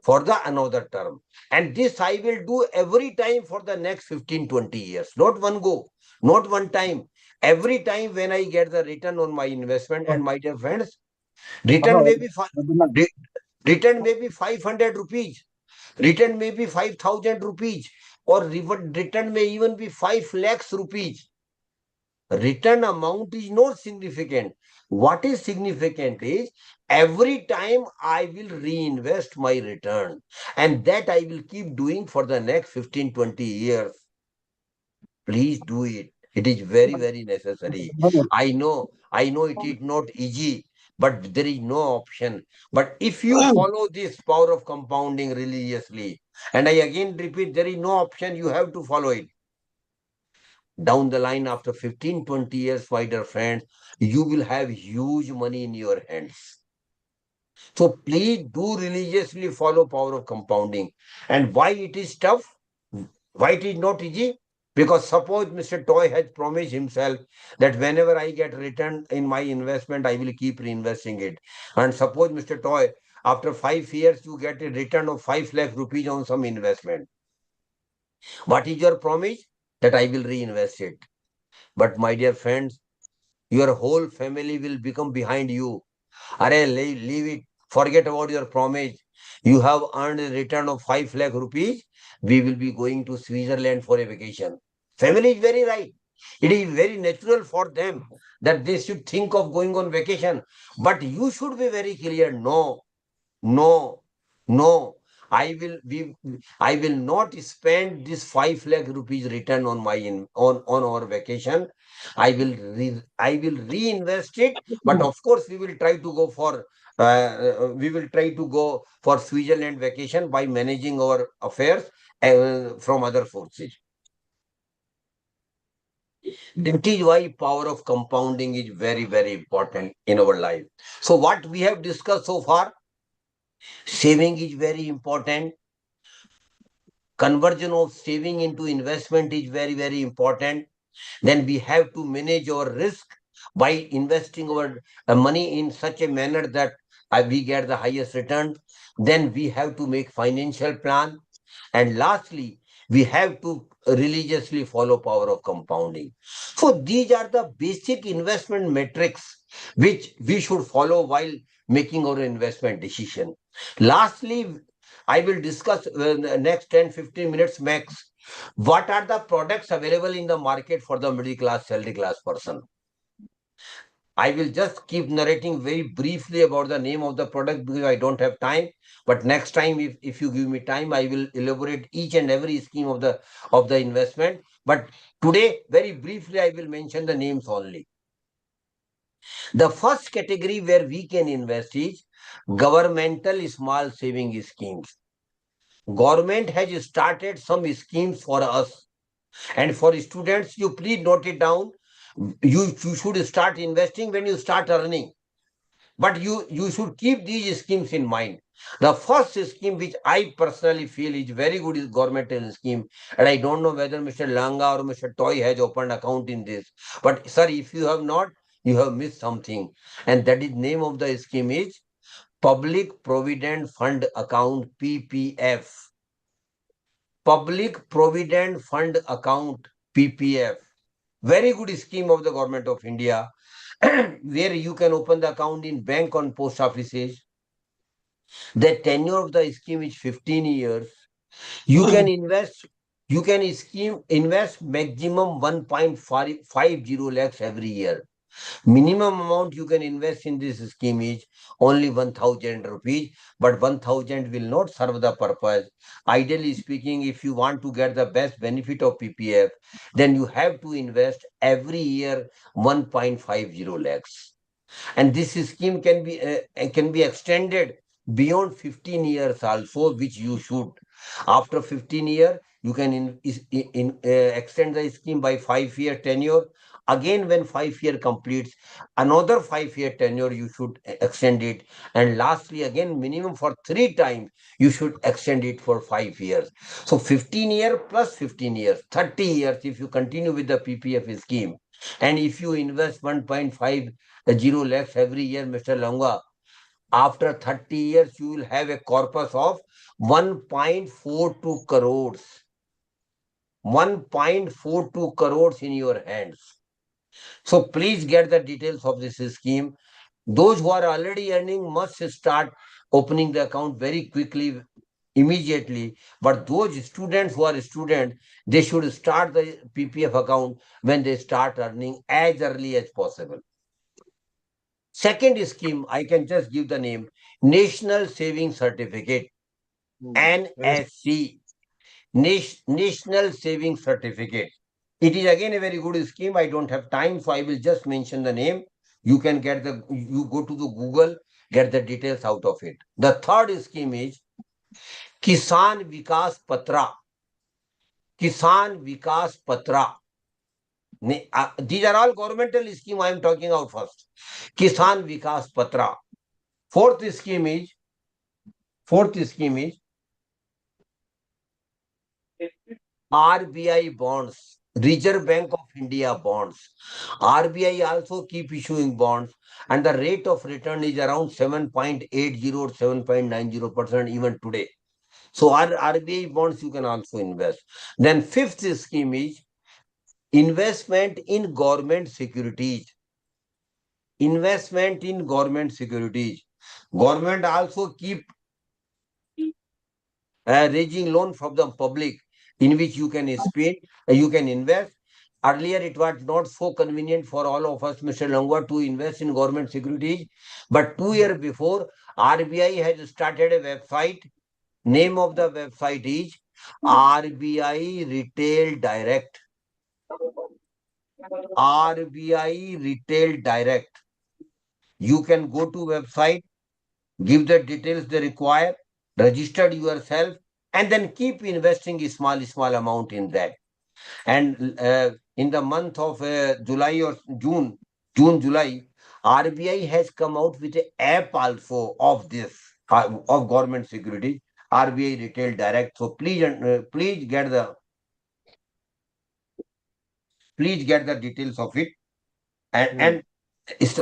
for the another term. And this I will do every time for the next 15, 20 years. Not one go, not one time. Every time when I get the return on my investment, and my dear friends, return may be return may be 500 rupees, return may be 5,000 rupees, or return may even be 5 lakhs rupees. Return amount is not significant. What is significant is every time I will reinvest my return, and that I will keep doing for the next 15, 20 years. Please do it. It is very, very necessary. I know it is not easy, but there is no option. But if you follow this power of compounding religiously, and I again repeat, there is no option, you have to follow it. Down the line, after 15, 20 years, my dear friends, you will have huge money in your hands. So please do religiously follow power of compounding. And why it is tough? Why it is not easy? Because suppose Mr. Toy has promised himself that whenever I get return in my investment, I will keep reinvesting it. And suppose Mr. Toy, after 5 years, you get a return of 5 lakh rupees on some investment. What is your promise? That I will reinvest it. But my dear friends, your whole family will become behind you. Arey, leave it. Forget about your promise. You have earned a return of 5 lakh rupees. We will be going to Switzerland for a vacation. Family is very right. It is very natural for them that they should think of going on vacation. But you should be very clear. No, no, no. I will not spend this 5 lakh rupees return on my on our vacation. I will reinvest it, but of course we will try to go for Switzerland vacation by managing our affairs from other sources. That is why power of compounding is very, very important in our life. So what we have discussed so far, saving is very important. Conversion of saving into investment is very, very important. Then we have to manage our risk by investing our money in such a manner that we get the highest return. Then we have to make financial plan. And lastly, we have to religiously follow power of compounding. So these are the basic investment metrics which we should follow while making our investment decision. Lastly, I will discuss the next 10, 15 minutes max. What are the products available in the market for the middle class, salary class person? I will just keep narrating very briefly about the name of the product because I don't have time. But next time, if you give me time, I will elaborate each and every scheme of the investment. But today, very briefly, I will mention the names only. The first category where we can invest is governmental small saving schemes. Government has started some schemes for us. And for students, you please note it down. You should start investing when you start earning. But you should keep these schemes in mind. The first scheme which I personally feel is very good is governmental scheme. And I don't know whether Mr. Langa or Mr. Toy has opened account in this. But sir, if you have not, you have missed something. And that is name of the scheme is Public Provident Fund Account, PPF. Public Provident Fund Account, PPF. Very good scheme of the government of India, where you can open the account in bank or post offices. The tenure of the scheme is 15 years. You can invest, invest maximum 1.50 lakhs every year. Minimum amount you can invest in this scheme is only 1,000 rupees, but 1,000 will not serve the purpose. Ideally speaking, if you want to get the best benefit of PPF, then you have to invest every year 1.50 lakhs. And this scheme can be extended beyond 15 years also, which you should. After 15 years, you can extend the scheme by 5-year tenure. Again, when 5 year completes, another 5-year tenure you should extend it. And lastly, again, minimum for 3 times you should extend it for 5 years. So 15 years plus 15 years, 30 years if you continue with the PPF scheme. And if you invest 1.50 lakhs every year, Mr. Langa, after 30 years, you will have a corpus of 1.42 crores. 1.42 crores in your hands. So please get the details of this scheme. Those who are already earning must start opening the account very quickly, immediately. But those students who are students, they should start the PPF account when they start earning as early as possible. Second scheme, I can just give the name, National Saving Certificate, NSC, National Saving Certificate. It is again a very good scheme. I don't have time, so I will just mention the name. You can you go to the Google, get the details out of it. The third scheme is Kisan Vikas Patra. Kisan Vikas Patra. These are all governmental scheme I am talking out first. Kisan Vikas Patra. Fourth scheme is RBI bonds, Reserve Bank of India bonds. RBI also keep issuing bonds, and the rate of return is around 7.80 or 7.90% even today. So RBI bonds you can also invest. Then fifth scheme is investment in government securities. Investment in government securities. Government also keep raising loan from the public in which you can spend, you can invest. Earlier, it was not so convenient for all of us, Mr. Langwa, to invest in government securities. But 2 years before, RBI has started a website. Name of the website is RBI Retail Direct. RBI Retail Direct. You can go to website, give the details they require, register yourself, and then keep investing a small amount in that. And in the month of July or July, RBI has come out with an app also of this, of government securities, RBI Retail Direct. So please get the details of it, and it's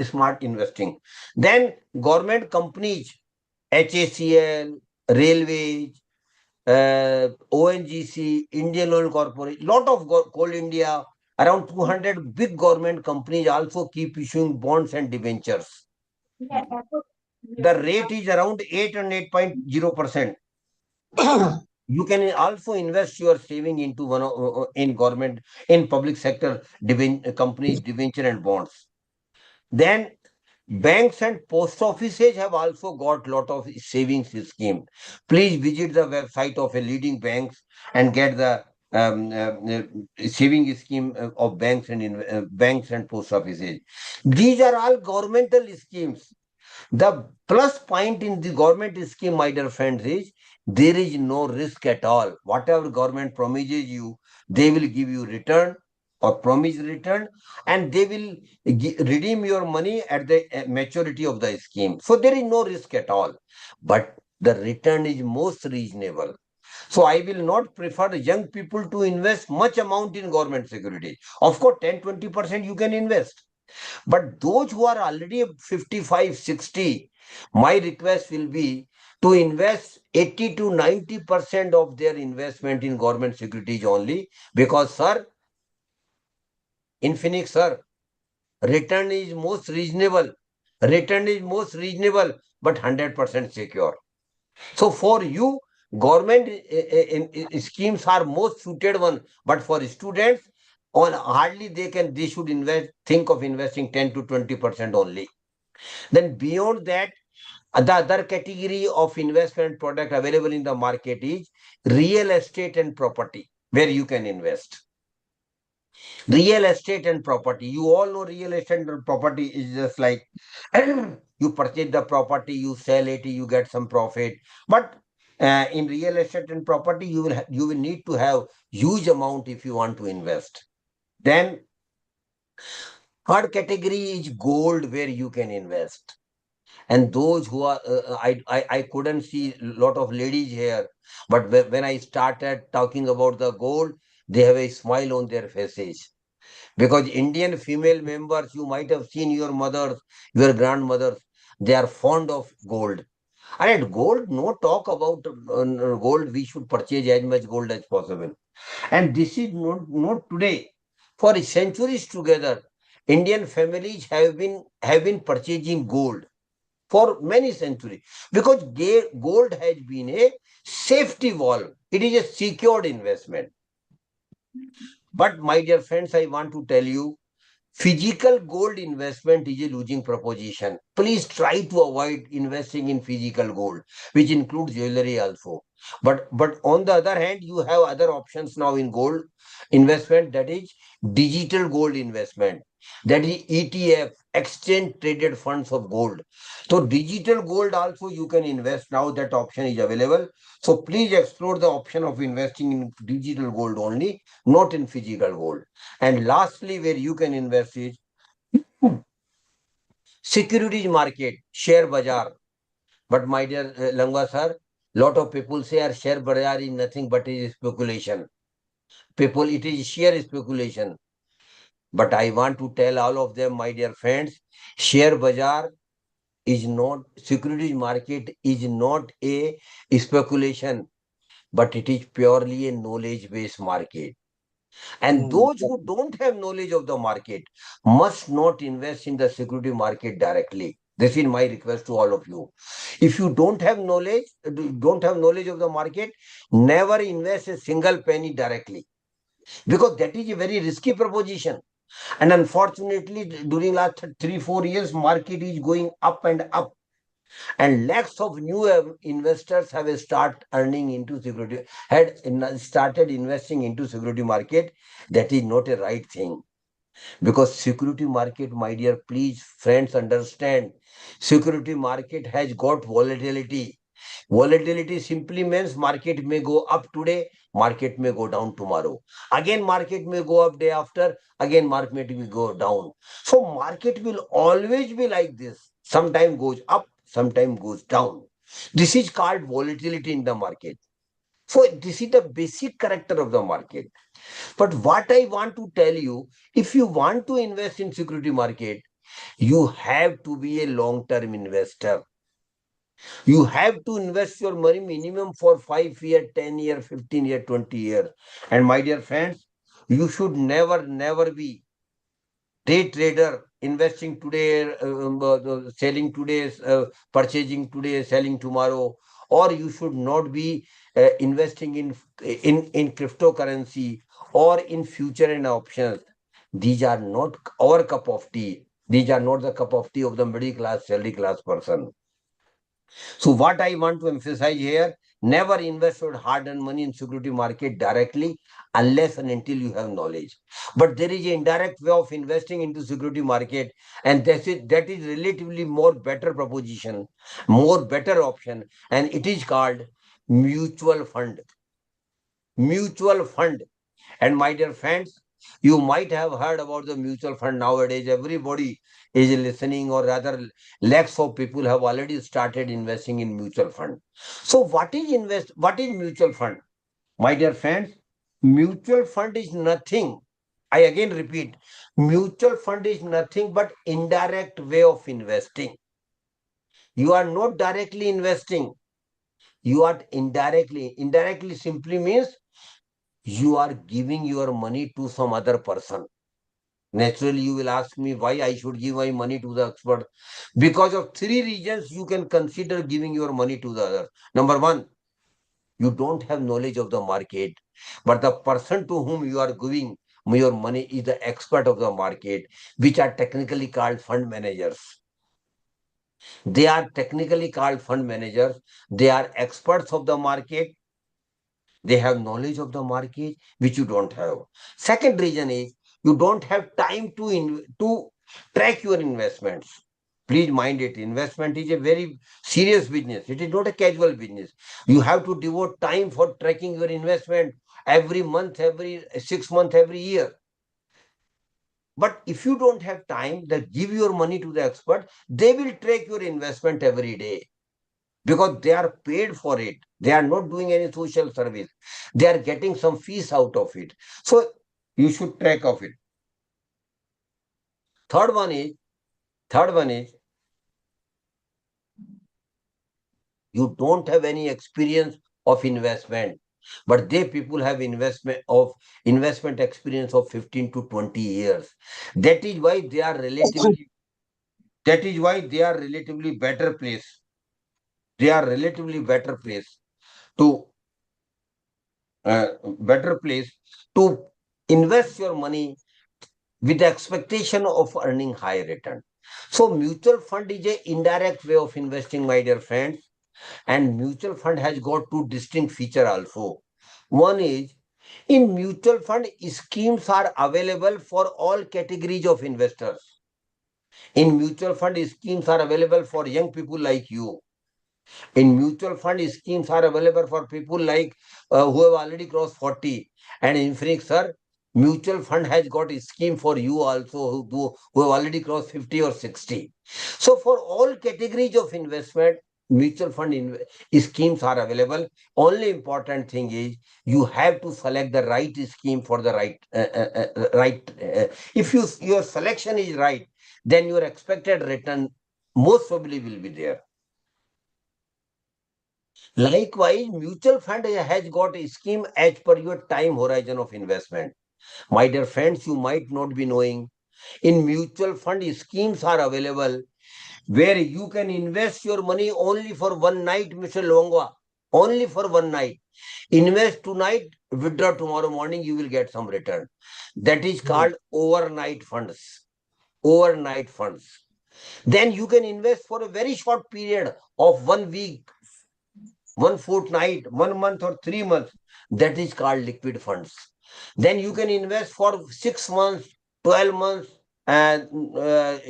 smart investing. Then government companies, HACL, Railways, ONGC, Indian Oil Corporation, lot of Coal India, around 200 big government companies also keep issuing bonds and debentures. The rate is around 8 and 8.0%. You can also invest your saving into in government, in public sector companies, debenture and bonds. Then banks and post offices have also got lot of savings scheme. Please visit the website of a leading banks and get the saving scheme of banks and post offices. These are all governmental schemes. The plus point in the government scheme, my dear friends, is there is no risk at all. Whatever government promises you, they will give you return. or promised return, and they will redeem your money at the maturity of the scheme. So there is no risk at all, but the return is most reasonable. So I will not prefer the young people to invest much amount in government security. Of course, 10-20% you can invest. But those who are already 55, 60, my request will be to invest 80 to 90% of their investment in government securities only. Because, sir, in Phoenix, sir, return is most reasonable. Return is most reasonable, but 100% secure. So for you, government schemes are most suited one, but for students, on hardly they should think of investing 10 to 20% only. Then beyond that, the other category of investment product available in the market is real estate and property, where you can invest. Real estate and property. You all know real estate and property is just like you purchase the property, you sell it, you get some profit. But in real estate and property, you will need to have huge amount if you want to invest. Then third category is gold, where you can invest. And those who are, I couldn't see a lot of ladies here, but when I started talking about the gold, they have a smile on their faces. Because Indian female members, you might have seen your mothers, your grandmothers, they are fond of gold. And at gold, no talk about gold, we should purchase as much gold as possible. And this is not today. For centuries together, Indian families have been purchasing gold for many centuries, because gold has been a safety valve. It is a secured investment. But my dear friends, I want to tell you, physical gold investment is a losing proposition. Please try to avoid investing in physical gold, which includes jewelry also. But on the other hand, you have other options now in gold investment, that is digital gold investment. That is ETF, exchange traded funds of gold. So digital gold also you can invest now. That option is available. So please explore the option of investing in digital gold only, not in physical gold. And lastly, where you can invest is securities market, share bazaar. But my dear Langwa sir, lot of people say our share bazaar is nothing but is speculation. People, it is sheer speculation. But I want to tell all of them, my dear friends, share bazaar is not, securities market is not a speculation, but it is purely a knowledge-based market. And those who don't have knowledge of the market must not invest in the security market directly. This is my request to all of you. If you don't have knowledge of the market, never invest a single penny directly, because that is a very risky proposition. And unfortunately, during last 3-4 years, market is going up and up, and lakhs of new investors have started investing into security market. That is not a right thing, because security market, my dear, please friends, understand, security market has got volatility. Volatility simply means market may go up today, market may go down tomorrow. Again, market may go up day after, again, market will go down. So market will always be like this. Sometime goes up, sometime goes down. This is called volatility in the market. So this is the basic character of the market. But what I want to tell you, if you want to invest in security market, you have to be a long-term investor. You have to invest your money minimum for 5 years, 10 years, 15 years, 20 years. And my dear friends, you should never be day trader, investing today, selling today, purchasing today, selling tomorrow. Or you should not be investing in cryptocurrency or in future and options. These are not our cup of tea. These are not the cup of tea of the middle class, salary class person. So what I want to emphasize here, never invest your hard-earned money in security market directly unless and until you have knowledge. But there is an indirect way of investing into security market, and that is relatively more better proposition, more better option, and it is called mutual fund. Mutual fund. And my dear friends, You might have heard about the mutual fund nowadays. Everybody is listening, or rather, lakhs of people have already started investing in mutual fund. So, What is mutual fund, my dear friends? Mutual fund is nothing. I again repeat, mutual fund is nothing but indirect way of investing. You are not directly investing. You are indirectly. Indirectly simply means you are giving your money to some other person. Naturally, you will ask me why I should give my money to the expert. Because of three reasons you can consider giving your money to the other. Number one, you don't have knowledge of the market, but the person to whom you are giving your money is the expert of the market, which are technically called fund managers. They are technically called fund managers. They are experts of the market. They have knowledge of the market, which you don't have. Second reason is you don't have time to track your investments. Please mind it, investment is a very serious business. It is not a casual business. You have to devote time for tracking your investment every month, every 6 months, every year. But if you don't have time, then give your money to the expert. They will track your investment every day because they are paid for it. They are not doing any social service. They are getting some fees out of it. So you should track of it. Third one is you don't have any experience of investment, but they people have investment experience of 15 to 20 years. That is why they are relatively better place. They are relatively to better place to invest your money with the expectation of earning high return. So mutual fund is a indirect way of investing, my dear friends. And mutual fund has got two distinct features also. One is in mutual fund, schemes are available for all categories of investors. In mutual fund, schemes are available for young people like you. In mutual fund, schemes are available for people like who have already crossed 40. And in fact, sir, mutual fund has got a scheme for you also who have already crossed 50 or 60. So for all categories of investment, mutual fund schemes are available. Only important thing is you have to select the right scheme for the right. If your selection is right, then your expected return most probably will be there. Likewise, mutual fund has got a scheme as per your time horizon of investment. My dear friends, you might not be knowing, in mutual fund schemes are available where you can invest your money only for one night, Mr. Longwa. Only for one night. Invest tonight, withdraw tomorrow morning, you will get some return. That is called overnight funds. Overnight funds. Then you can invest for a very short period of 1 week, one fortnight, 1 month, or 3 months. That is called liquid funds. Then you can invest for 6 months, 12 months, and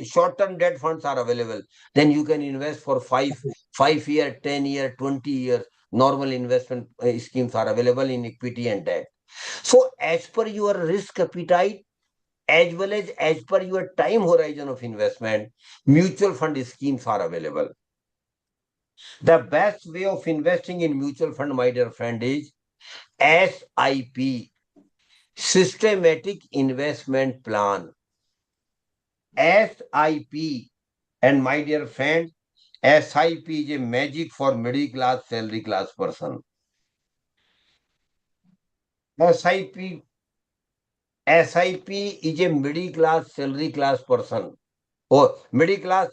short-term debt funds are available. Then you can invest for 5 year, 10 year, 20 years. Normal investment schemes are available in equity and debt. So as per your risk appetite, as well as per your time horizon of investment, mutual fund schemes are available. The best way of investing in mutual fund, my dear friend, is SIP, Systematic Investment Plan. SIP. And my dear friend, SIP is a magic for middle class, salary class person. SIP, SIP is a middle class, salary class person. Or middle class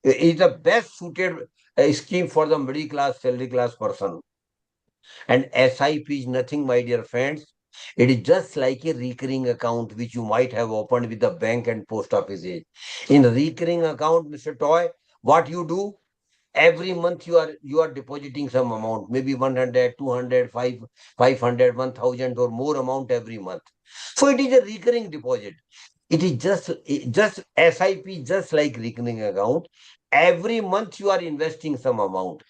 is the best suited scheme for the middle class, salary class person. And SIP is nothing, my dear friends. It is just like a recurring account which you might have opened with the bank and post offices. In recurring account, Mr. Toy, what you do? Every month you are depositing some amount, maybe 100, 200, 500, 1000 or more amount every month. So it is a recurring deposit. It is just SIP, just like recurring account. Every month you are investing some amount.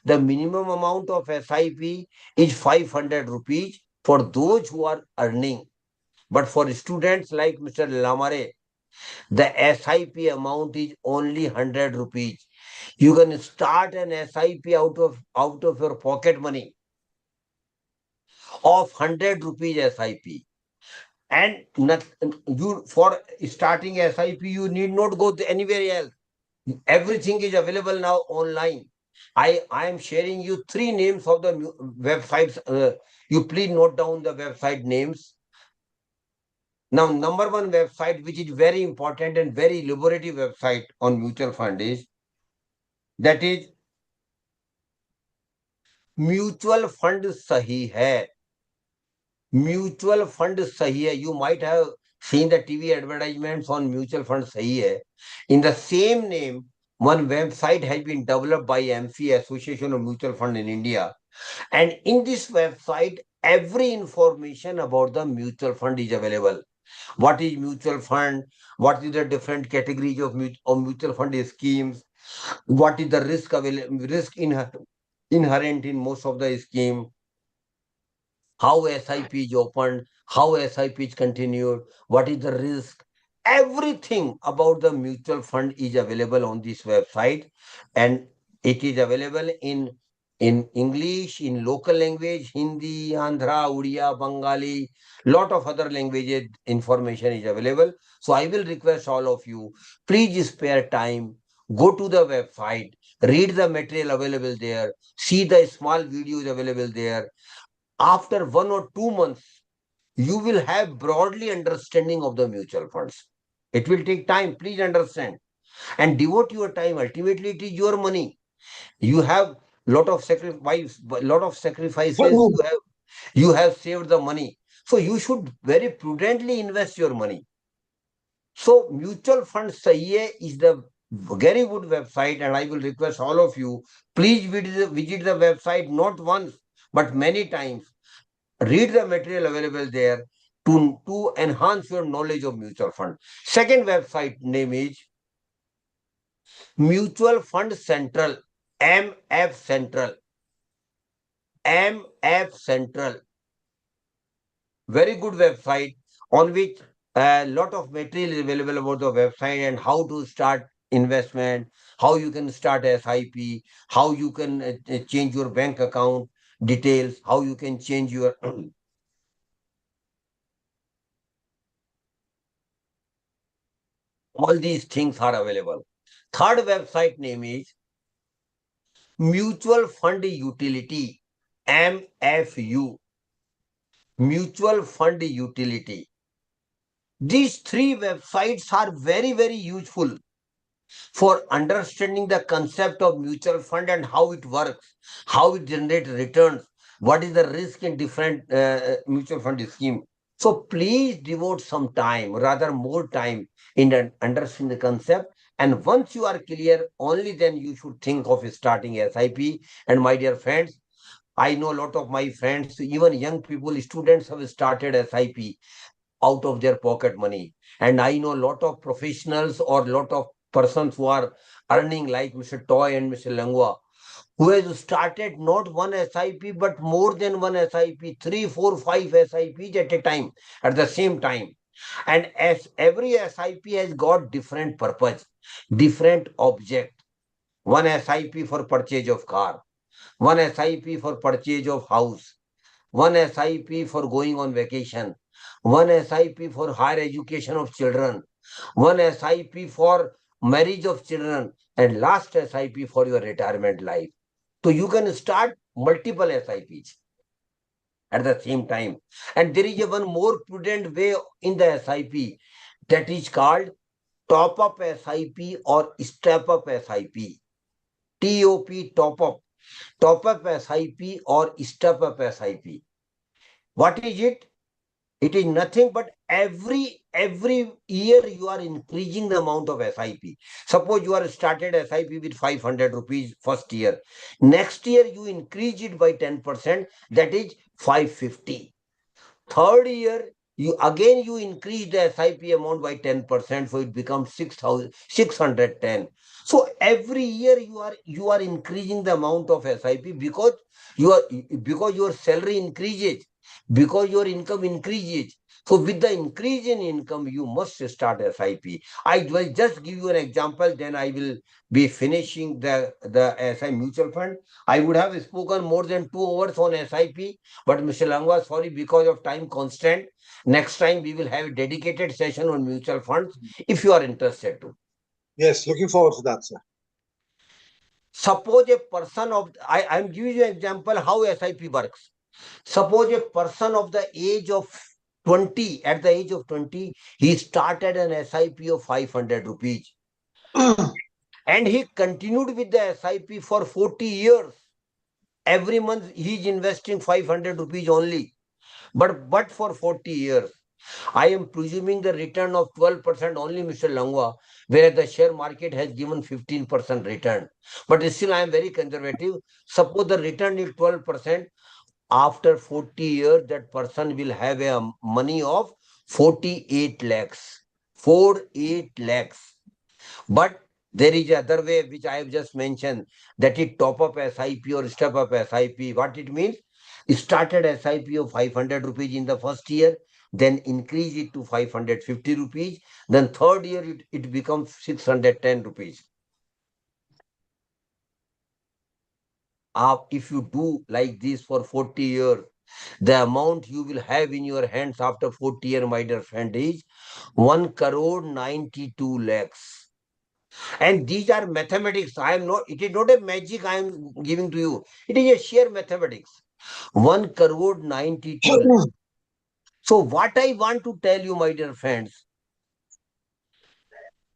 The minimum amount of SIP is 500 rupees for those who are earning. But for students like Mr. Lamare, the SIP amount is only 100 rupees. You can start an SIP out of your pocket money of 100 rupees SIP. And you for starting SIP, you need not go to anywhere else. Everything is available now online. I am sharing you 3 names of the websites. You please note down the website names. Now, number one website, which is very important and very liberative website on mutual fund is, that is mutual fund sahi hai. Mutual fund sahi hai. You might have seen the TV advertisements on mutual fund sahi hai. In the same name, one website has been developed by AMFI, Association of Mutual Fund in India. And in this website, every information about the mutual fund is available. What is mutual fund? What is the different categories of mutual fund schemes? What is the risk inherent in most of the scheme? How SIP is opened, how SIP is continued, what is the risk. Everything about the mutual fund is available on this website, and it is available in English, in local language, Hindi, Andhra, Odia, Bengali, lot of other languages information is available. So I will request all of you, please spare time, go to the website, read the material available there, see the small videos available there. After 1 or 2 months, you will have broadly understanding of the mutual funds. It will take time, please understand. And devote your time. Ultimately, it is your money. You have lot of sacrifices. You have saved the money. So you should very prudently invest your money. So mutual fund sahi hai is the very good website, and I will request all of you, please visit the website not once but many times. Read the material available there to enhance your knowledge of mutual fund. Second website name is Mutual Fund Central, MF Central. MF Central. Very good website on which a lot of material is available about the website and how to start investment, how you can start SIP, how you can change your bank account details, how you can change your all these things are available. Third website name is Mutual Fund Utility, MFU. Mutual Fund Utility. These 3 websites are very, very useful for understanding the concept of mutual fund and how it works, how it generates returns, what is the risk in different mutual fund scheme. So please devote some time, rather more time, in understanding the concept. And once you are clear, only then you should think of starting SIP. And my dear friends, I know a lot of my friends, even young people, students have started SIP out of their pocket money. And I know a lot of professionals or a lot of persons who are earning like Mr. Toy and Mr. Langwa, who has started not one SIP, but more than one SIP, 3, 4, 5 SIPs at a time, at the same time. And as every SIP has got different purpose, different object. One SIP for purchase of car, one SIP for purchase of house, one SIP for going on vacation, one SIP for higher education of children, one SIP for marriage of children, and last SIP for your retirement life. So you can start multiple SIPs at the same time. And there is a one more prudent way in the SIP, that is called top up SIP or step up SIP. TOP, top up SIP or step up SIP. What is it? It is nothing but every year you are increasing the amount of SIP. Suppose you are started SIP with 500 rupees first year. Next year you increase it by 10%, that is 550. Third year you increase the SIP amount by 10%, so it becomes 6,610. So every year you are increasing the amount of SIP because your salary increases, because your income increases. So with the increase in income, you must start SIP. I will just give you an example, then I will be finishing the SI mutual fund. I would have spoken more than 2 hours on SIP, but Mr. Langwa, sorry, because of time constraint, next time we will have a dedicated session on mutual funds if you are interested to. Yes, looking forward to that, sir. Suppose a person of, I am giving you an example how SIP works. Suppose a person of the age of 20, at the age of 20, he started an SIP of 500 rupees and he continued with the SIP for 40 years. Every month he is investing 500 rupees only, but for 40 years. I am presuming the return of 12% only, Mr. Langwa, where the share market has given 15% return. But still, I am very conservative. Suppose the return is 12%. After 40 years, that person will have a money of 48 lakhs. 48 lakhs. But there is other way which I have just mentioned, that is top up SIP or step up SIP. What it means? Started SIP of 500 rupees in the first year, then increase it to 550 rupees. Then third year it becomes 610 rupees. If you do like this for 40 years, the amount you will have in your hands after 40 years, my dear friend, is 1 crore 92 lakhs. And these are mathematics. I am not, it is not a magic I am giving to you. It is a sheer mathematics. 1 crore 92 lakhs. So what I want to tell you, my dear friends,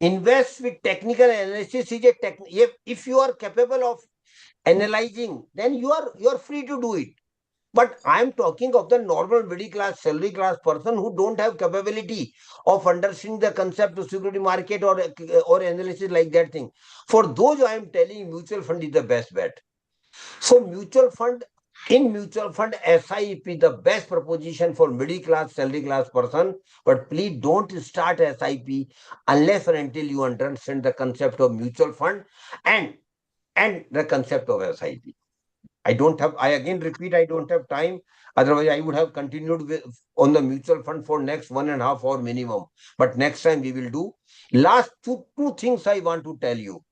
invest with technical analysis is a if you are capable of analyzing, then you are free to do it. But I am talking of the normal middle class, salary class person who don't have capability of understanding the concept of security market or analysis like that thing. For those, I am telling you, mutual fund is the best bet. So in mutual fund, SIP is the best proposition for middle class, salary class person. But please don't start SIP unless or until you understand the concept of mutual fund and the concept of SIP. I again repeat, I don't have time. Otherwise, I would have continued on the mutual fund for next 1.5 hour minimum. But next time we will do. Last two things I want to tell you.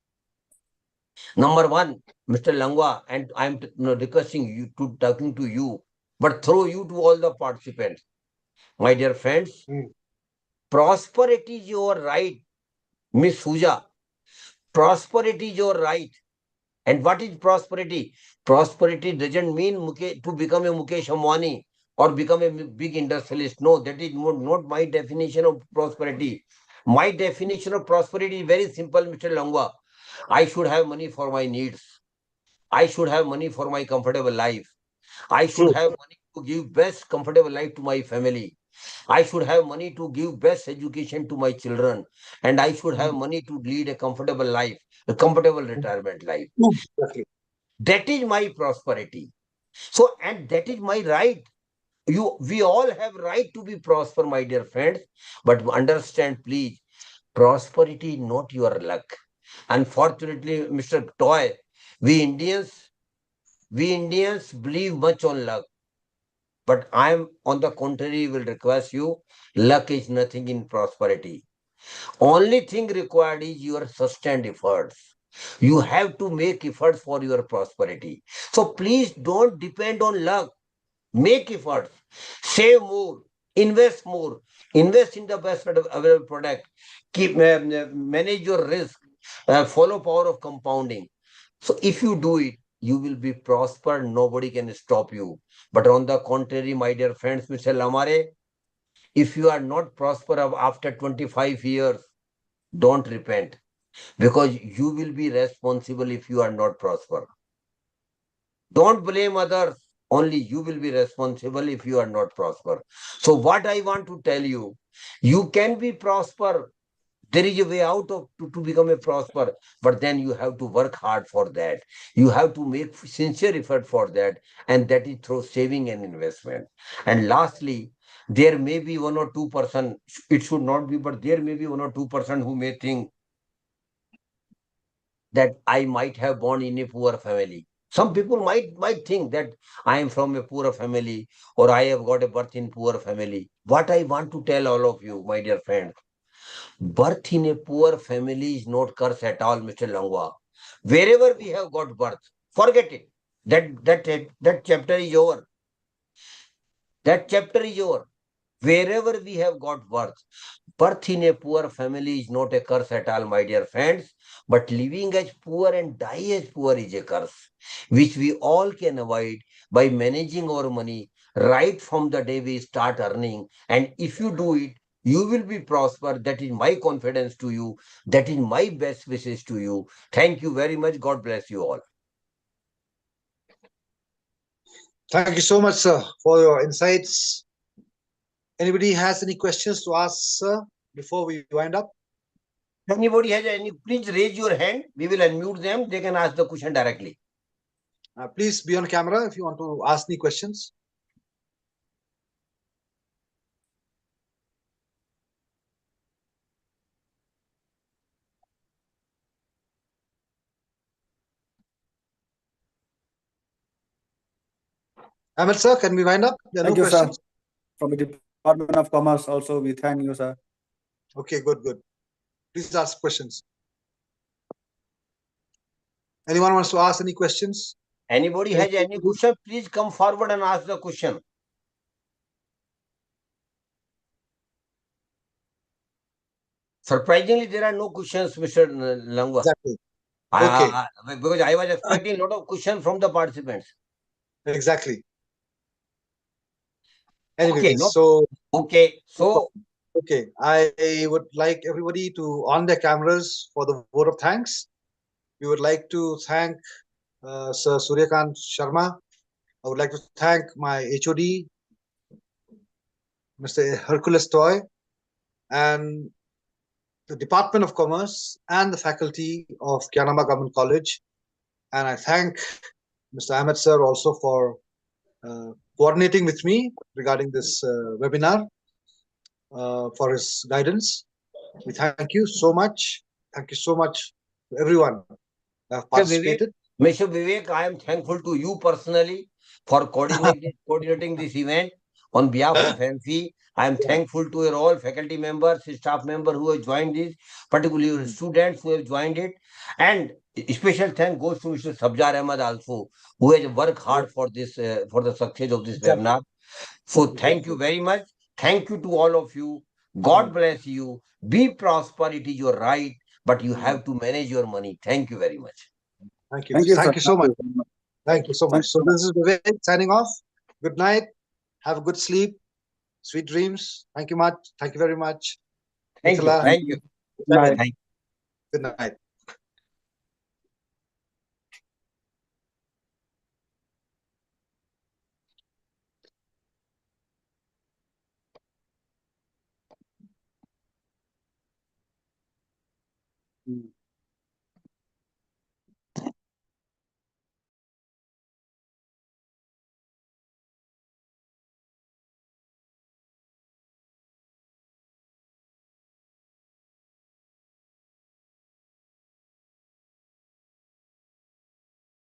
Number one, Mr. Langwa, and I'm requesting you to talking to you, but throw you to all the participants. My dear friends, prosperity is your right. Miss Suja, prosperity is your right. And what is prosperity? Prosperity doesn't mean to become a Mukesh Ambani or become a big industrialist. No, that is not my definition of prosperity. My definition of prosperity is very simple, Mr. Langwa. I should have money for my needs. I should have money for my comfortable life. I should have money to give best comfortable life to my family. I should have money to give best education to my children. And I should have money to lead a comfortable life, a comfortable retirement life. That is my prosperity. So, and that is my right. We all have right to be prosper, my dear friends. But understand, please, prosperity is not your luck. Unfortunately, Mr. Toy, we Indians believe much on luck. But I am, on the contrary, will request you, luck is nothing in prosperity. Only thing required is your sustained efforts. You have to make efforts for your prosperity. So please don't depend on luck. Make efforts. Save more. Invest more. Invest in the best available product. Manage your risk. Follow power of compounding. So if you do it, you will be prosper. Nobody can stop you. But on the contrary, my dear friends, Mr. Lamare, if you are not prosper after 25 years, don't repent, because you will be responsible if you are not prosper. Don't blame others. Only you will be responsible if you are not prosper. So what I want to tell you, you can be prosper. There is a way out of to become a prosper, but then you have to work hard for that. You have to make sincere effort for that, and that is through saving and investment. And lastly, there may be 1 or 2%, it should not be, but there may be 1 or 2% who may think that I might have born in a poor family. Some people might think that I am from a poor family or I have got a birth in poor family. what I want to tell all of you, my dear friends, birth in a poor family is not curse at all, Mr. Langwa. Wherever we have got birth, forget it. That chapter is over. That chapter is over. Wherever we have got birth in a poor family is not a curse at all, my dear friends. But living as poor and die as poor is a curse, which we all can avoid by managing our money right from the day we start earning. And if you do it, you will be prosper. That is my confidence to you. That is my best wishes to you. Thank you very much. God bless you all. Thank you so much, sir, for your insights. Anybody has any questions to ask, sir, before we wind up? Anybody has any, please raise your hand. We will unmute them. They can ask the question directly. Please be on camera if you want to ask any questions. Ahmed, sir, can we wind up? There are no Thank you, sir. questions? From the Department of Commerce also, we thank you, sir. Okay, good, good. Please ask questions. Anyone wants to ask any questions? Anybody has any question, please come forward and ask the question. Surprisingly, there are no questions, Mr. Langwa. Exactly. Okay. Because I was expecting a lot of questions from the participants. Exactly. Okay, Anyways, no, so okay, so okay, I would like everybody to on their cameras for the vote of thanks. We would like to thank Sir Suryakant Sharma. I would like to thank my HOD, Mr. Hercules Toy, and the Department of Commerce and the faculty of Kyanama Government College. And I thank Mr. Ahmed sir also for coordinating with me regarding this webinar, for his guidance. We thank you so much. Thank you so much to everyone who have participated. Mr. Vivek, I am thankful to you personally for coordinating this event on behalf of AMFI. I am thankful to your all faculty members, staff members who have joined this, particularly students who have joined it. And special thank goes to Mr. Sabjar Ahmed also, who has worked hard for this, for the success of this webinar. So thank you very much. Thank you to all of you. God bless you. Be prosper. It is your right, but you have to manage your money. Thank you very much. Thank you. Thank you, Thank sir. you so much. Thank you. Thank you so much. Thank So you. this is Vivek signing off. Good night. Have a good sleep. Sweet dreams. Thank you much. Thank you very much. Thank you. Nicola, Thank you. Good night. Thank you. good night. Mm.